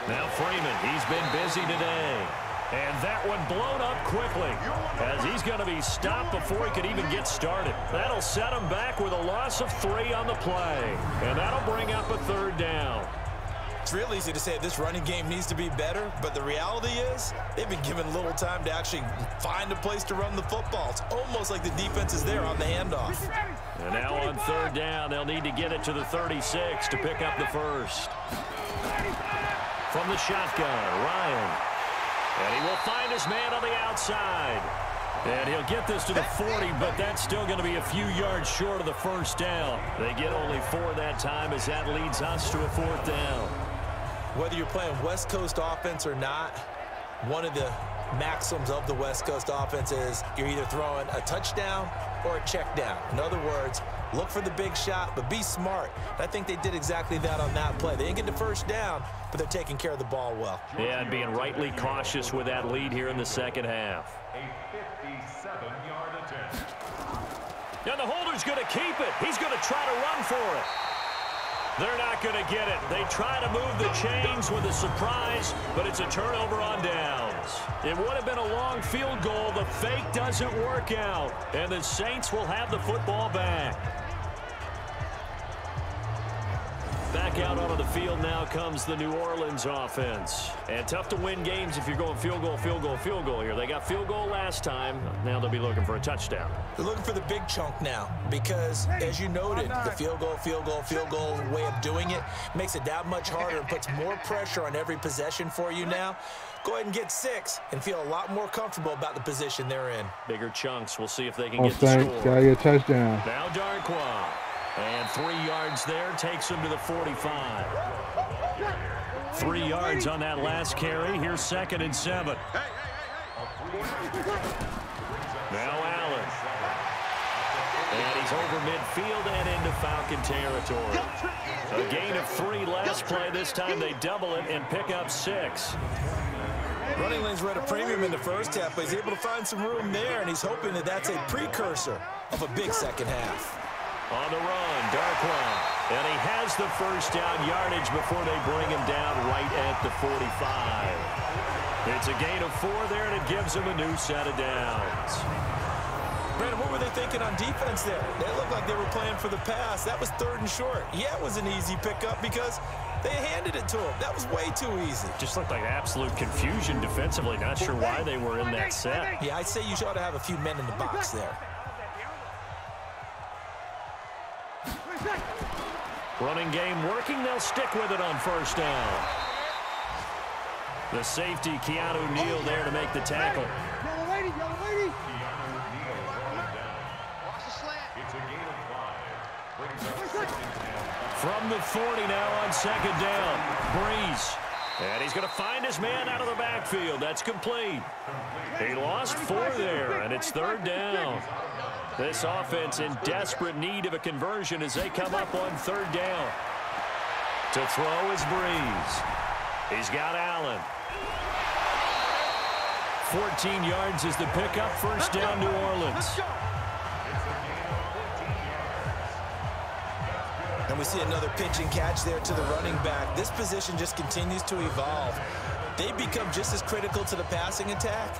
[SPEAKER 2] Now Freeman, he's been busy today. And that one blown up quickly as he's going to be stopped before he could even get started. That'll set him back with a loss of 3 on the play. And that'll bring up a 3rd down.
[SPEAKER 3] It's real easy to say this running game needs to be better, but the reality is they've been given little time to actually find a place to run the football. It's almost like the defense is there on the handoff.
[SPEAKER 2] And now on 3rd down, they'll need to get it to the 36 to pick up the first. From the shotgun, Ryan. And he will find his man on the outside. And he'll get this to the 40, but that's still going to be a few yards short of the first down. They get only 4 that time as that leads us to a 4th down.
[SPEAKER 3] Whether you're playing West Coast offense or not, one of the maxims of the West Coast offense is you're either throwing a touchdown or a check down. In other words, look for the big shot, but be smart. And I think they did exactly that on that play. They didn't get the first down, but they're taking care of the ball well.
[SPEAKER 2] Yeah, and being rightly cautious with that lead here in the second half.
[SPEAKER 7] A 57-yard attempt.
[SPEAKER 2] And the holder's going to keep it. He's going to try to run for it. They're not going to get it. They try to move the chains with a surprise, but it's a turnover on downs. It would have been a long field goal. The fake doesn't work out, and the Saints will have the football back. Back out onto the field now comes the New Orleans offense. And tough to win games if you're going field goal, field goal, field goal here. They got field goal last time. Now they'll be looking for a touchdown.
[SPEAKER 3] They're looking for the big chunk now because, as you noted, the field goal way of doing it makes it that much harder and puts more pressure on every possession for you now. Go ahead and get 6 and feel a lot more comfortable about the position they're in.
[SPEAKER 2] Bigger chunks. We'll see if they can get the score.
[SPEAKER 5] Gotta get a touchdown.
[SPEAKER 2] Now Darkwa. And 3 yards there takes him to the 45. 3 yards on that last carry. Here's 2nd and 7. Now Allen. And he's over midfield and into Falcon territory. A gain of 3 last play. This time they double it and pick up 6.
[SPEAKER 3] Running lanes were at a premium in the first half, but he's able to find some room there, and he's hoping that that's a precursor of a big second half.
[SPEAKER 2] On the run, Darkwa. And he has the first down yardage before they bring him down right at the 45. It's a gain of 4 there, and it gives him a new set of downs.
[SPEAKER 3] Brandon, what were they thinking on defense there? They looked like they were playing for the pass. That was 3rd and short. Yeah, it was an easy pickup because they handed it to him. That was way too easy.
[SPEAKER 2] Just looked like absolute confusion defensively. Not sure why they were in that set.
[SPEAKER 3] Yeah, I'd say you ought to have a few men in the box there.
[SPEAKER 2] Running game working. They'll stick with it on first down. The safety, Keanu Neal, there to make the tackle.
[SPEAKER 4] Yellow lady.
[SPEAKER 2] From the 40 now on 2nd down. Brees. And he's going to find his man out of the backfield. That's complete. He lost 4 there, and it's 3rd down. This offense in desperate need of a conversion as they come up on 3rd down. To throw is Brees. He's got Allen. 14 yards is the pickup. First down, New Orleans.
[SPEAKER 3] And And we see another pitch and catch there to the running back. This position just continues to evolve. They become just as critical to the passing attack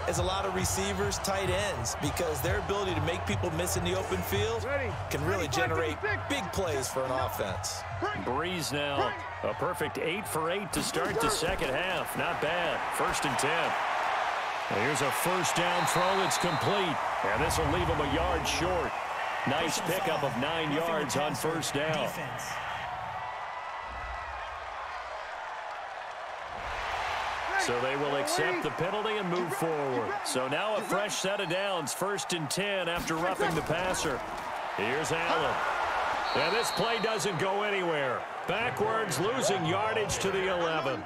[SPEAKER 3] as a lot of receivers, tight ends, because their ability to make people miss in the open field can really generate big plays for an offense.
[SPEAKER 2] Brees now, a perfect 8 for 8 to start the second half. Not bad. 1st and 10. Here's a first down throw that's complete, and this will leave him a yard short. Nice pickup of 9 yards on first down. So they will accept the penalty and move forward. So now a fresh set of downs, 1st and 10 after roughing the passer. Here's Allen. And this play doesn't go anywhere. Backwards, losing yardage to the 11.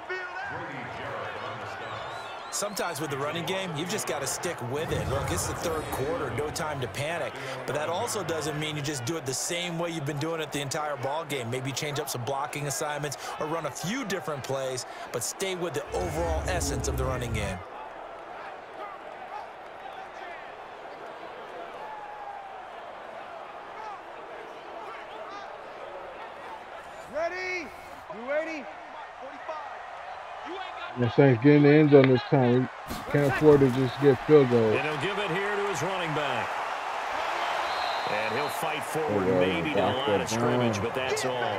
[SPEAKER 3] Sometimes with the running game, you've just got to stick with it. Look, it's the 3rd quarter, no time to panic. But that also doesn't mean you just do it the same way you've been doing it the entire ball game. Maybe change up some blocking assignments or run a few different plays, but stay with the overall essence of the running game.
[SPEAKER 4] Ready? You ready? 45.
[SPEAKER 5] The Saints get in the end zone this time. We can't afford to just get field goals.
[SPEAKER 2] And he'll give it here to his running back. And he'll fight forward maybe to the line of scrimmage, but that's all.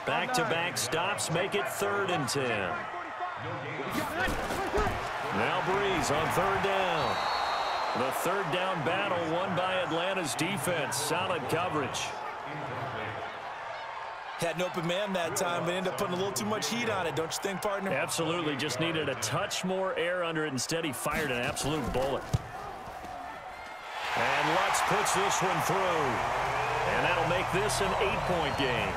[SPEAKER 2] Back-to-back stops make it 3rd and 10. Now Brees on 3rd down. The 3rd down battle won by Atlanta's defense. Solid coverage.
[SPEAKER 3] Had an open man that time, but ended up putting a little too much heat on it, don't you think, partner?
[SPEAKER 2] Absolutely. Just needed a touch more air under it. Instead, he fired an absolute bullet. And Lutz puts this one through. And that'll make this an 8-point game.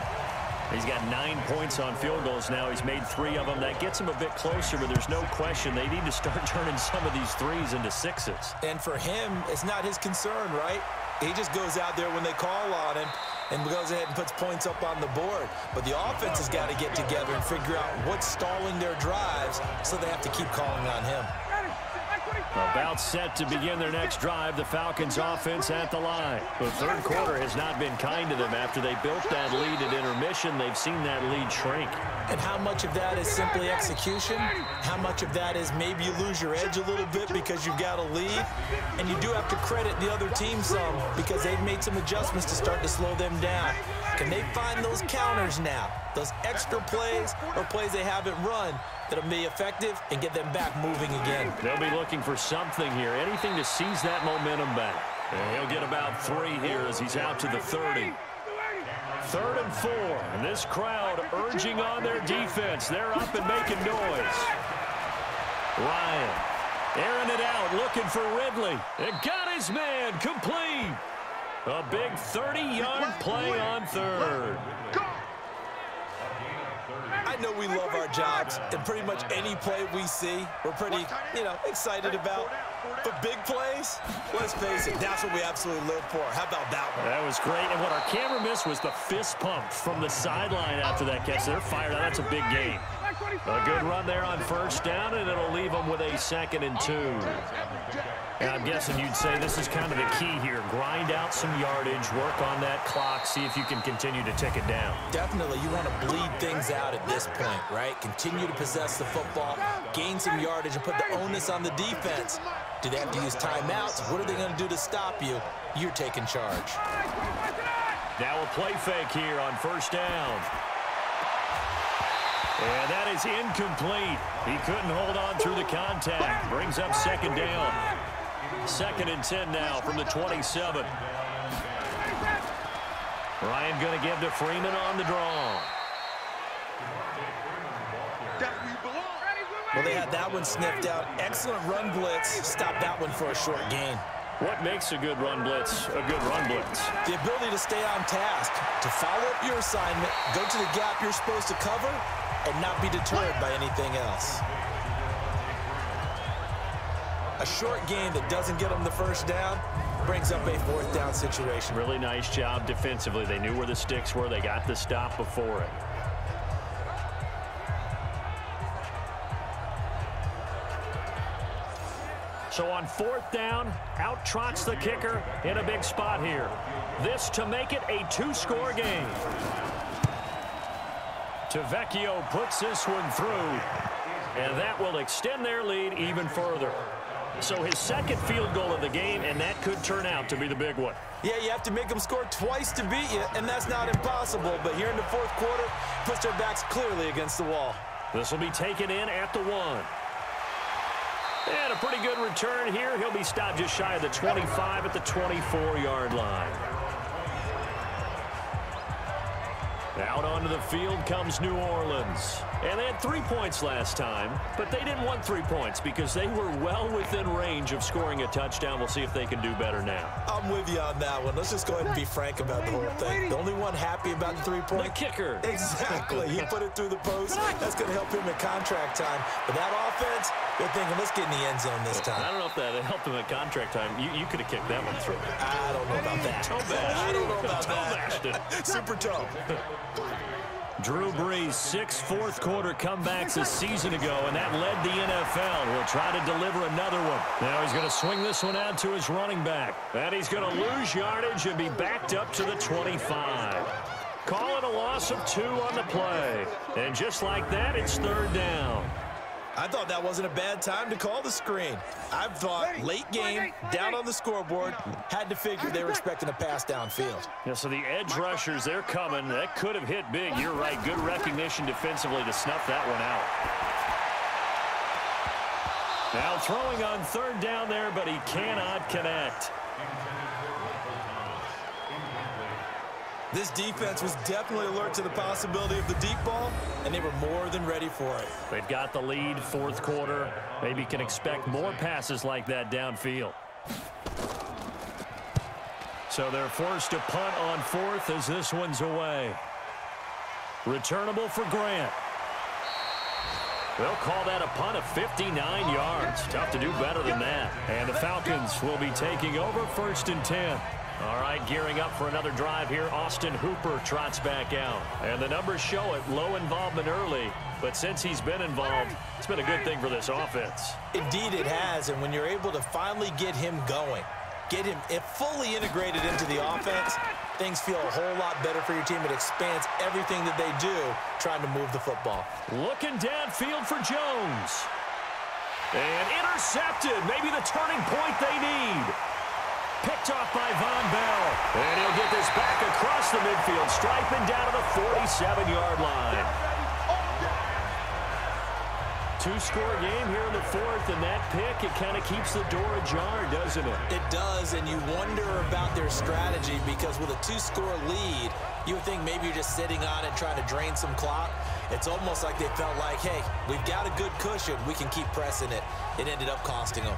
[SPEAKER 2] He's got 9 points on field goals now. He's made 3 of them. That gets him a bit closer, but there's no question they need to start turning some of these 3s into 6s.
[SPEAKER 3] And for him, it's not his concern, right? He just goes out there when they call on him and goes ahead and puts points up on the board. But the offense has got to get together and figure out what's stalling their drives, so they have to keep calling on him.
[SPEAKER 2] About set to begin their next drive, the Falcons offense at the line. The 3rd quarter has not been kind to them. After they built that lead at intermission, they've seen that lead shrink.
[SPEAKER 3] And how much of that is simply execution? How much of that is maybe you lose your edge a little bit because you've got a lead? And you do have to credit the other team some because they've made some adjustments to start to slow them down. Can they find those counters now? Those extra plays or plays they haven't run that'll be effective and get them back moving again.
[SPEAKER 2] They'll be looking for something here, anything to seize that momentum back. And he'll get about 3 here as he's out to the 30. 3rd and 4, and this crowd urging on their defense. They're up and making noise. Ryan airing it out, looking for Ridley. And got his man complete. A big 30-yard play on 3rd.
[SPEAKER 3] I know we love our jobs, and pretty much any play we see, we're pretty, excited about. But big plays, let's face it, that's what we absolutely live for. How about that one?
[SPEAKER 2] That was great, and what our camera missed was the fist pump from the sideline after that catch. They're fired out. That's a big gain. A good run there on 1st down, and it'll leave them with a 2nd and 2. And I'm guessing you'd say this is kind of the key here. Grind out some yardage, work on that clock, see if you can continue to tick it down.
[SPEAKER 3] Definitely. You want to bleed things out at this point, right? Continue to possess the football, gain some yardage, and put the onus on the defense. Do they have to use timeouts? What are they going to do to stop you? You're taking charge.
[SPEAKER 2] Now a play fake here on 1st down. And that is incomplete. He couldn't hold on through the contact. Brings up 2nd down. 2nd and 10 now from the 27. Ryan going to give to Freeman on the draw.
[SPEAKER 3] Well, they had that one sniffed out. Excellent run blitz. Stop that one for a short gain.
[SPEAKER 2] What makes a good run blitz a good run blitz?
[SPEAKER 3] The ability to stay on task, to follow up your assignment, go to the gap you're supposed to cover, and not be deterred by anything else. A short gain that doesn't get them the 1st down brings up a 4th down situation.
[SPEAKER 2] Really nice job defensively. They knew where the sticks were. They got the stop before it. So on 4th down, out trots the kicker in a big spot here. This to make it a 2-score game. Tavecchio puts this one through, and that will extend their lead even further. So his second field goal of the game, and that could turn out to be the big one.
[SPEAKER 3] Yeah, you have to make them score twice to beat you, and that's not impossible. But here in the 4th quarter, puts their backs clearly against the wall.
[SPEAKER 2] This will be taken in at the 1. And a pretty good return here. He'll be stopped just shy of the 25 at the 24-yard line. Out onto the field comes New Orleans. And they had 3 points last time, but they didn't want 3 points because they were well within range of scoring a touchdown. We'll see if they can do better now.
[SPEAKER 3] I'm with you on that one. Let's just go ahead and be frank about the whole thing. The only one happy about the 3-point.
[SPEAKER 2] The kicker.
[SPEAKER 3] Exactly. He put it through the post. That's going to help him at contract time. But that offense, they're thinking, let's get in the end zone this time.
[SPEAKER 2] I don't know if that helped him at contract time. You could have kicked that one through.
[SPEAKER 3] I don't know about that. I don't know about that. Super toe.
[SPEAKER 2] Drew Brees, 6 fourth-quarter comebacks a season ago, and that led the NFL. He'll try to deliver another one. Now he's going to swing this one out to his running back. And he's going to lose yardage and be backed up to the 25. Call it a loss of 2 on the play. And just like that, it's 3rd down.
[SPEAKER 3] I thought that wasn't a bad time to call the screen. I thought late game, down on the scoreboard, had to figure they were expecting a pass downfield.
[SPEAKER 2] Yeah, so the edge rushers, they're coming. That could have hit big. You're right. Good recognition defensively to snuff that one out. Now throwing on 3rd down there, but he cannot connect.
[SPEAKER 3] This defense was definitely alert to the possibility of the deep ball, and they were more than ready for it.
[SPEAKER 2] They've got the lead, 4th quarter. Maybe can expect more passes like that downfield. So they're forced to punt on 4th as this one's away. Returnable for Grant. They'll call that a punt of 59 yards. Tough to do better than that. And the Falcons will be taking over 1st and 10. All right, gearing up for another drive here. Austin Hooper trots back out. And the numbers show it, low involvement early. But since he's been involved, it's been a good thing for this offense.
[SPEAKER 3] Indeed it has, and when you're able to finally get him going, get him fully integrated into the offense, things feel a whole lot better for your team. It expands everything that they do trying to move the football.
[SPEAKER 2] Looking downfield for Jones. And intercepted. Maybe the turning point they need. Picked off by Von Bell. And he'll get this back across the midfield stripe and down to the 47-yard line. 2-score game here in the 4th, and that pick, it kind of keeps the door ajar, doesn't it?
[SPEAKER 3] It does, and you wonder about their strategy because with a 2-score lead, you would think maybe you're just sitting on it trying to drain some clock. It's almost like they felt like, hey, we've got a good cushion. We can keep pressing it. It ended up costing them.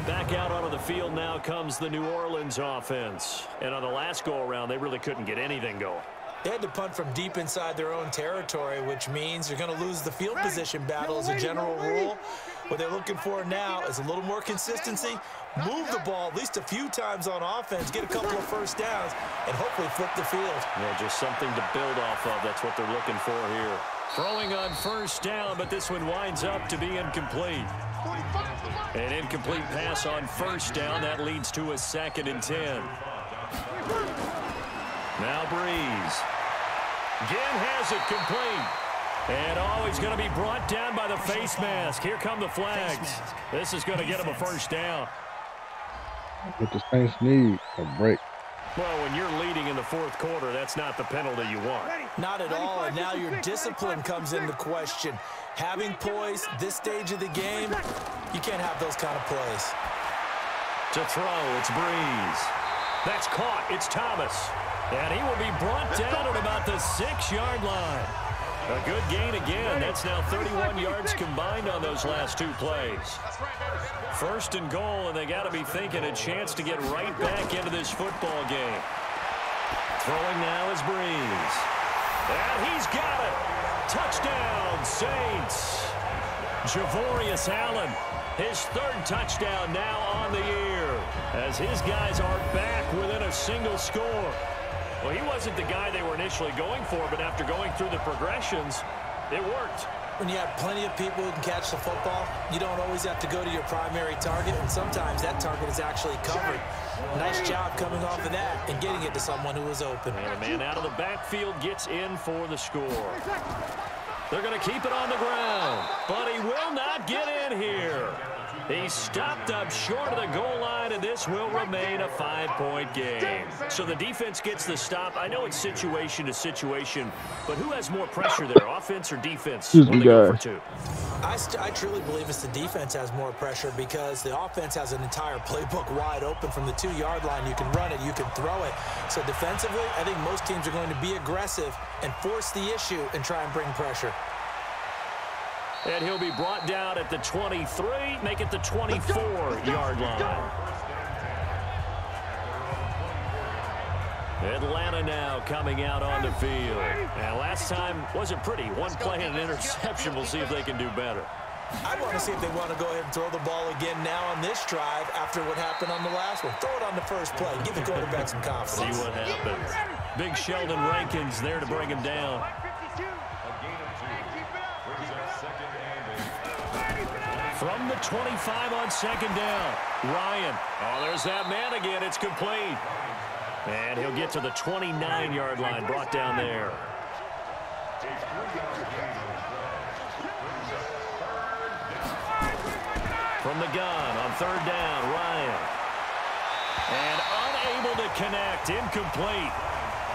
[SPEAKER 2] Back out onto the field now comes the New Orleans offense. And on the last go-around, they really couldn't get anything going.
[SPEAKER 3] They had to punt from deep inside their own territory, which means you're going to lose the field position battle as a general rule. What they're looking for now is a little more consistency, move the ball at least a few times on offense, get a couple of 1st downs, and hopefully flip the field.
[SPEAKER 2] Yeah, just something to build off of. That's what they're looking for here. Throwing on 1st down, but this one winds up to be incomplete. An incomplete pass on 1st down. That leads to a 2nd and 10. Now Brees. Again has it complete. And he's going to be brought down by the face mask. Here come the flags. This is going to get him a 1st down.
[SPEAKER 5] What the Saints need, a break.
[SPEAKER 2] Well, when you're leading in the 4th quarter, that's not the penalty you want.
[SPEAKER 3] Not at all, and now your discipline comes into question. Having poise this stage of the game, you can't have those kind of plays.
[SPEAKER 2] To throw, it's Brees. That's caught, it's Thomas. And he will be brought down at about the 6-yard line. A good gain again. That's now 31 yards combined on those last 2 plays. 1st and goal, and they got to be thinking a chance to get right back into this football game. Throwing now is Brees. And he's got it. Touchdown, Saints. Javorius Allen His third touchdown now on the year as his guys are back within a single score. Well, he wasn't the guy they were initially going for, but after going through the progressions, it worked.
[SPEAKER 3] When you have plenty of people who can catch the football, you don't always have to go to your primary target, and sometimes that target is actually covered. Nice job coming off of that and getting it to someone who was open.
[SPEAKER 2] And a man out of the backfield gets in for the score. They're going to keep it on the ground, but he will not get in here. He's stopped up short of the goal line, and this will remain a 5-point game. So the defense gets the stop. I know it's situation to situation, but who has more pressure there, offense or defense? When they go for two?
[SPEAKER 3] I truly believe it's the defense has more pressure because the offense has an entire playbook wide open from the 2-yard line. You can run it, you can throw it. So defensively, I think most teams are going to be aggressive and force the issue and try and bring pressure.
[SPEAKER 2] And he'll be brought down at the 23, make it the 24-yard line. Atlanta now coming out on the field. And last time wasn't pretty. One play and an interception. We'll see if they can do better.
[SPEAKER 3] I want to see if they want to go ahead and throw the ball again now on this drive after what happened on the last one. Throw it on the first play. Give the quarterback some confidence.
[SPEAKER 2] See what happens. Big Sheldon Rankins there to bring him down. From the 25 on second down, Ryan. Oh, there's that man again. It's complete. And he'll get to the 29-yard line, brought down there. From the gun on third down, Ryan. And unable to connect, incomplete.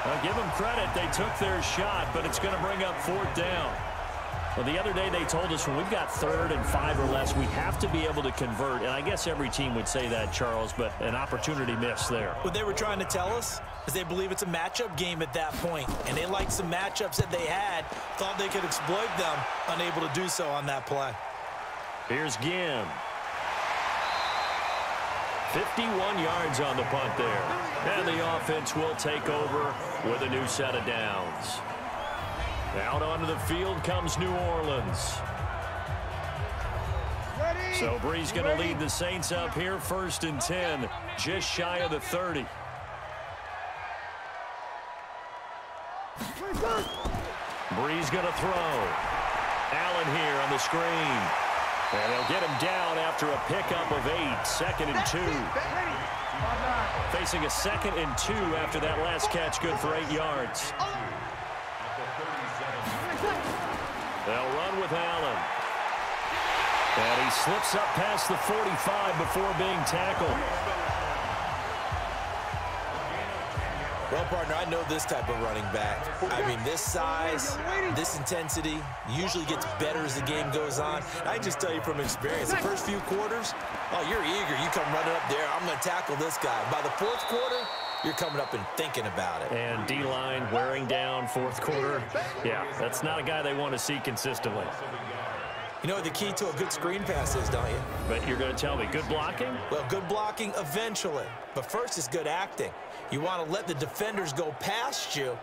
[SPEAKER 2] I'll give them credit. They took their shot, but it's going to bring up fourth down. Well, the other day they told us when we've got 3rd and 5 or less, we have to be able to convert. And I guess every team would say that, Charles, but an opportunity missed there.
[SPEAKER 3] What they were trying to tell us is they believe it's a matchup game at that point. And they liked some matchups that they had, thought they could exploit them, unable to do so on that play.
[SPEAKER 2] Here's Ginn. 51 yards on the punt there. And the offense will take over with a new set of downs. Out onto the field comes New Orleans. So Brees going to lead the Saints up here, 1st and 10, just shy of the 30. Brees going to throw. Allen here on the screen. And they'll get him down after a pickup of 8, 2nd and 2. Facing a 2nd and 2 after that last catch, good for 8 yards. They'll run with Allen. And he slips up past the 45 before being tackled.
[SPEAKER 3] Well, partner, I know this type of running back. I mean, this size, this intensity usually gets better as the game goes on. I just tell you from experience, the first few quarters, oh, you're eager. You come running up there, I'm going to tackle this guy. By the 4th quarter, you're coming up and thinking about it.
[SPEAKER 2] And D-line wearing down 4th quarter. Yeah, that's not a guy they want to see consistently.
[SPEAKER 3] You know what the key to a good screen pass is, don't you?
[SPEAKER 2] But you're going to tell me, good blocking?
[SPEAKER 3] Well, good blocking eventually. But first is good acting. You want to let the defenders go past you,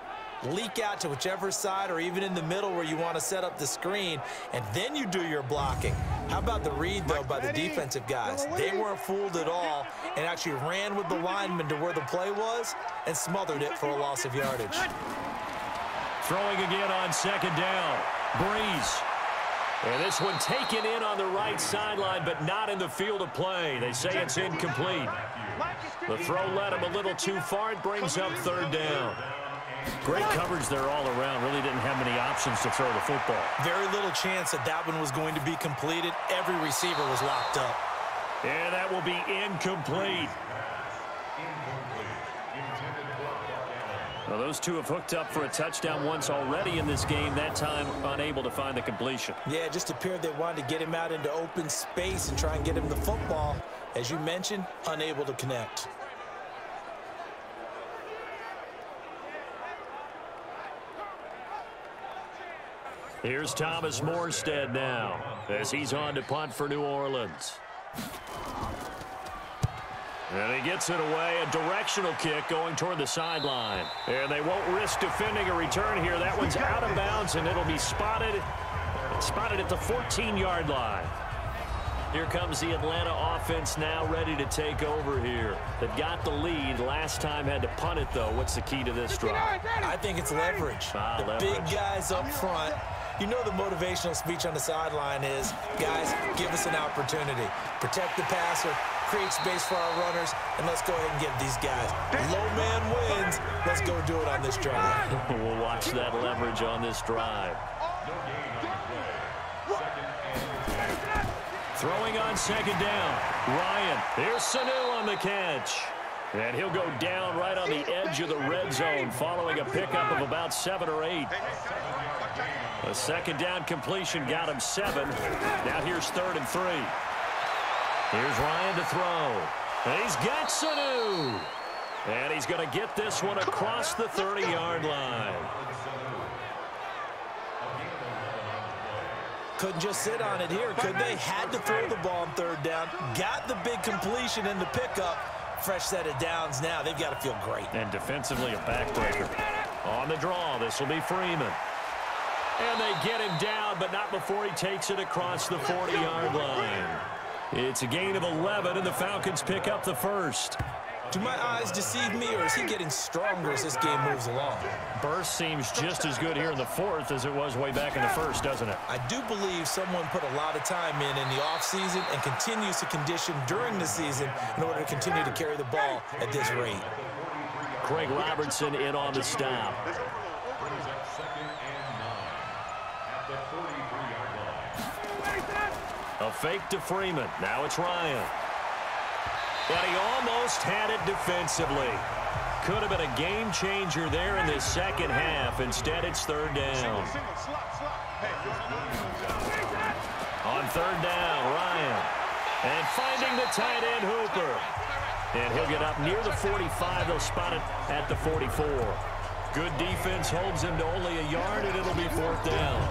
[SPEAKER 3] leak out to whichever side or even in the middle where you want to set up the screen, and then you do your blocking. How about the read, though, by the defensive guys? They weren't fooled at all and actually ran with the lineman to where the play was and smothered it for a loss of yardage.
[SPEAKER 2] Throwing again on 2nd down. Brees. And this one taken in on the right sideline, but not in the field of play. They say it's incomplete. The throw led him a little too far. It brings up 3rd down. Great coverage there all around. Really didn't have many options to throw the football.
[SPEAKER 3] Very little chance that that one was going to be completed. Every receiver was locked up.
[SPEAKER 2] And that will be incomplete. Well, those two have hooked up for a touchdown once already in this game, that time unable to find the completion.
[SPEAKER 3] Yeah, it just appeared they wanted to get him out into open space and try and get him the football. As you mentioned, unable to connect.
[SPEAKER 2] Here's Thomas Morstead now as he's on to punt for New Orleans. And he gets it away, a directional kick going toward the sideline. And they won't risk defending a return here. That one's out of bounds, and it'll be spotted at the 14-yard line. Here comes the Atlanta offense now ready to take over here. They've got the lead. Last time had to punt it, though. What's the key to this drive?
[SPEAKER 3] I think it's leverage.
[SPEAKER 2] Leverage.
[SPEAKER 3] Big guys up front. You know the motivational speech on the sideline is, guys, give us an opportunity. Protect the passer, create space for our runners, and let's go ahead and give these guys. Low man wins. Let's go do it on this drive.
[SPEAKER 2] We'll watch that leverage on this drive. Throwing on second down. Ryan. Here's Sanu on the catch. And he'll go down right on the edge of the red zone following a pickup of about 7 or 8. A second down completion got him 7. Now here's 3rd and 3. Here's Ryan to throw. And he's got Sanu. And he's going to get this one across the 30-yard line.
[SPEAKER 3] Couldn't just sit on it here, could they? Had to throw the ball on 3rd down. Got the big completion in the pickup. Fresh set of downs now. They've got to feel great.
[SPEAKER 2] And defensively a backbreaker. On the draw, this will be Freeman. And they get him down, but not before he takes it across the 40-yard line. It's a gain of 11, and the Falcons pick up the first.
[SPEAKER 3] Do my eyes deceive me, or is he getting stronger as this game moves along?
[SPEAKER 2] Burst seems just as good here in the 4th as it was way back in the 1st, doesn't it?
[SPEAKER 3] I do believe someone put a lot of time in the offseason and continues to condition during the season in order to continue to carry the ball at this rate.
[SPEAKER 2] Craig Robertson in on the stop. A fake to Freeman. Now it's Ryan. But he almost had it defensively. Could have been a game changer there in the second half. Instead, it's 3rd down. On 3rd down, Ryan. And finding the tight end, Hooper. And he'll get up near the 45. They'll spot it at the 44. Good defense holds him to only a yard, and it'll be 4th down.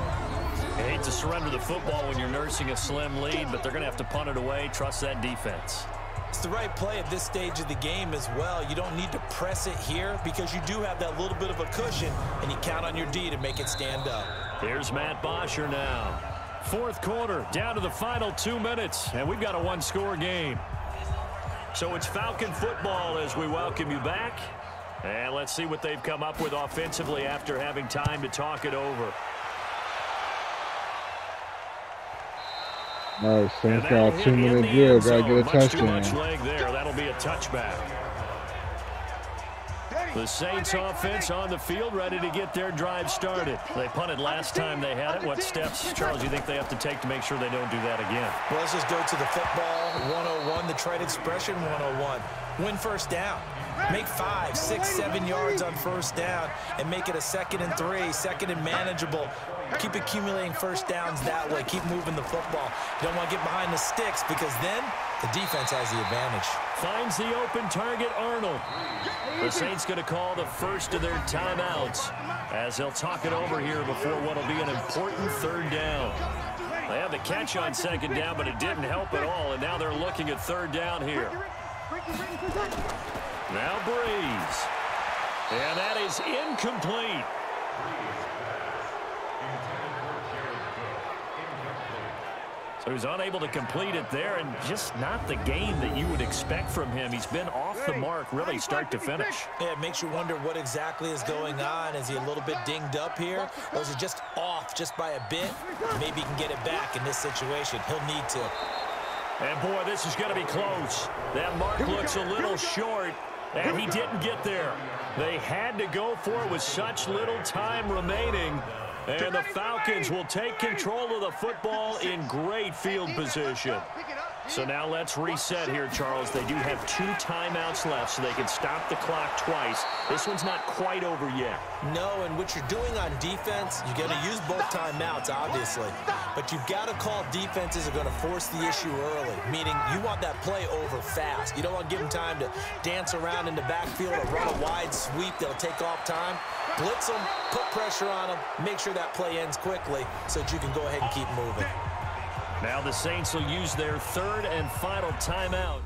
[SPEAKER 2] I hate to surrender the football when you're nursing a slim lead, but they're going to have to punt it away. Trust that defense.
[SPEAKER 3] It's the right play at this stage of the game as well. You don't need to press it here because you do have that little bit of a cushion, and you count on your D to make it stand up.
[SPEAKER 2] Here's Matt Bosher now. 4th quarter, down to the final 2 minutes, and we've got a 1-score game. So it's Falcon football as we welcome you back. And let's see what they've come up with offensively after having time to talk it over.
[SPEAKER 5] All right, Saints got a 2-minute drill. Got to get a touchdown.
[SPEAKER 2] Too much leg there. That'll be a touchback. The Saints offense on the field ready to get their drive started. They punted last time they had it. What steps, Charles, do you think they have to take to make sure they don't do that again?
[SPEAKER 3] Well, let's just go to the football 101, the trade expression 101. Win 1st down. Make 5, 6, 7 yards on 1st down and make it a 2nd and 3, 2nd and manageable. Keep accumulating 1st downs that way. Keep moving the football. You don't want to get behind the sticks because then the defense has the advantage.
[SPEAKER 2] Finds the open target, Arnold. The Saints going to call the first of their timeouts as they'll talk it over here before what will be an important 3rd down. They had the catch on 2nd down, but it didn't help at all, and now they're looking at 3rd down here. Now Brees. And that is incomplete. So he's unable to complete it there, and just not the game that you would expect from him. He's been off the mark really start to finish.
[SPEAKER 3] Yeah, it makes you wonder what exactly is going on. Is he a little bit dinged up here, or is it just off just by a bit? Maybe he can get it back in this situation. He'll need to.
[SPEAKER 2] And boy, this is going to be close. That mark looks a little short, and he didn't get there. They had to go for it with such little time remaining. And the Falcons will take control of the football in great field position. So now let's reset here, Charles. They do have 2 timeouts left, so they can stop the clock twice. This one's not quite over yet.
[SPEAKER 3] No, and what you're doing on defense, you're going to use both timeouts, obviously. But you've got to call defenses are going to force the issue early, meaning you want that play over fast. You don't want to give them time to dance around in the backfield or run a wide sweep that'll take off time. Blitz them, put pressure on them, make sure that play ends quickly so that you can go ahead and keep moving.
[SPEAKER 2] Now the Saints will use their 3rd and final timeout.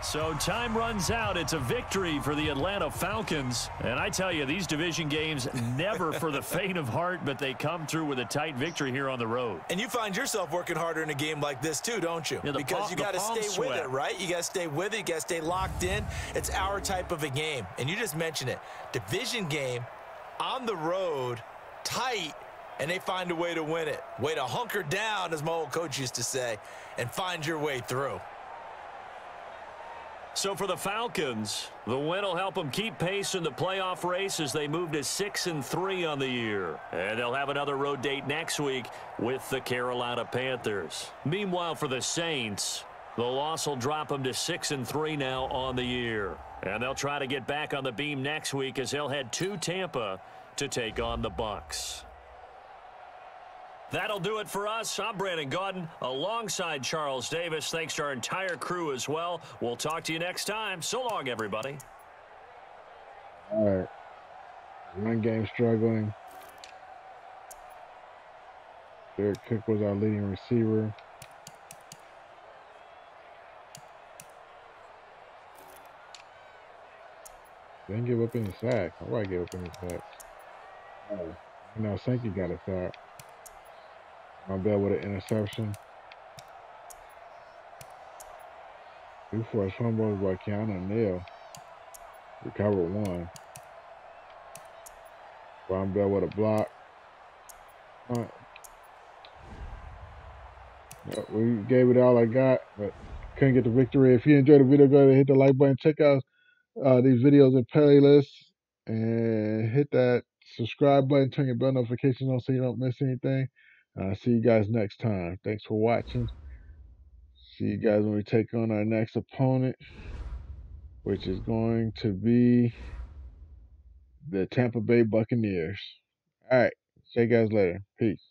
[SPEAKER 2] So time runs out. It's a victory for the Atlanta Falcons. And I tell you, these division games never for the faint of heart, but they come through with a tight victory here on the road.
[SPEAKER 3] And you find yourself working harder in a game like this too, don't you?
[SPEAKER 2] Yeah,
[SPEAKER 3] because you got to stay with it, right? You got to stay with it. You got to stay locked in. It's our type of a game. And you just mentioned it. Division game, on the road, tight, and they find a way to win it. Way to hunker down, as my old coach used to say, and find your way through.
[SPEAKER 2] So for the Falcons, the win will help them keep pace in the playoff race as they move to 6-3 on the year. And they'll have another road date next week with the Carolina Panthers. Meanwhile, for the Saints, the loss will drop them to 6-3 now on the year. And they'll try to get back on the beam next week as they'll head to Tampa to take on the Bucs. That'll do it for us. I'm Brandon Gaudin alongside Charles Davis. Thanks to our entire crew as well. We'll talk to you next time. So long, everybody.
[SPEAKER 5] All right. Run game struggling. Derek Cook was our leading receiver. Didn't give up any sacks. Nobody gave up any sacks. Oh, now Sankey got a sack. My bad with an interception. 2 forced fumbles by Keanu Neal. Recovered 1. Von Bell with a block. We gave it all I got, but couldn't get the victory. If you enjoyed the video, go ahead and hit the like button. Check out these videos and playlists. And hit that subscribe button. Turn your bell notifications on so you don't miss anything. See you guys next time. Thanks for watching. See you guys when we take on our next opponent, which is going to be the Tampa Bay Buccaneers. All right. See you guys later. Peace.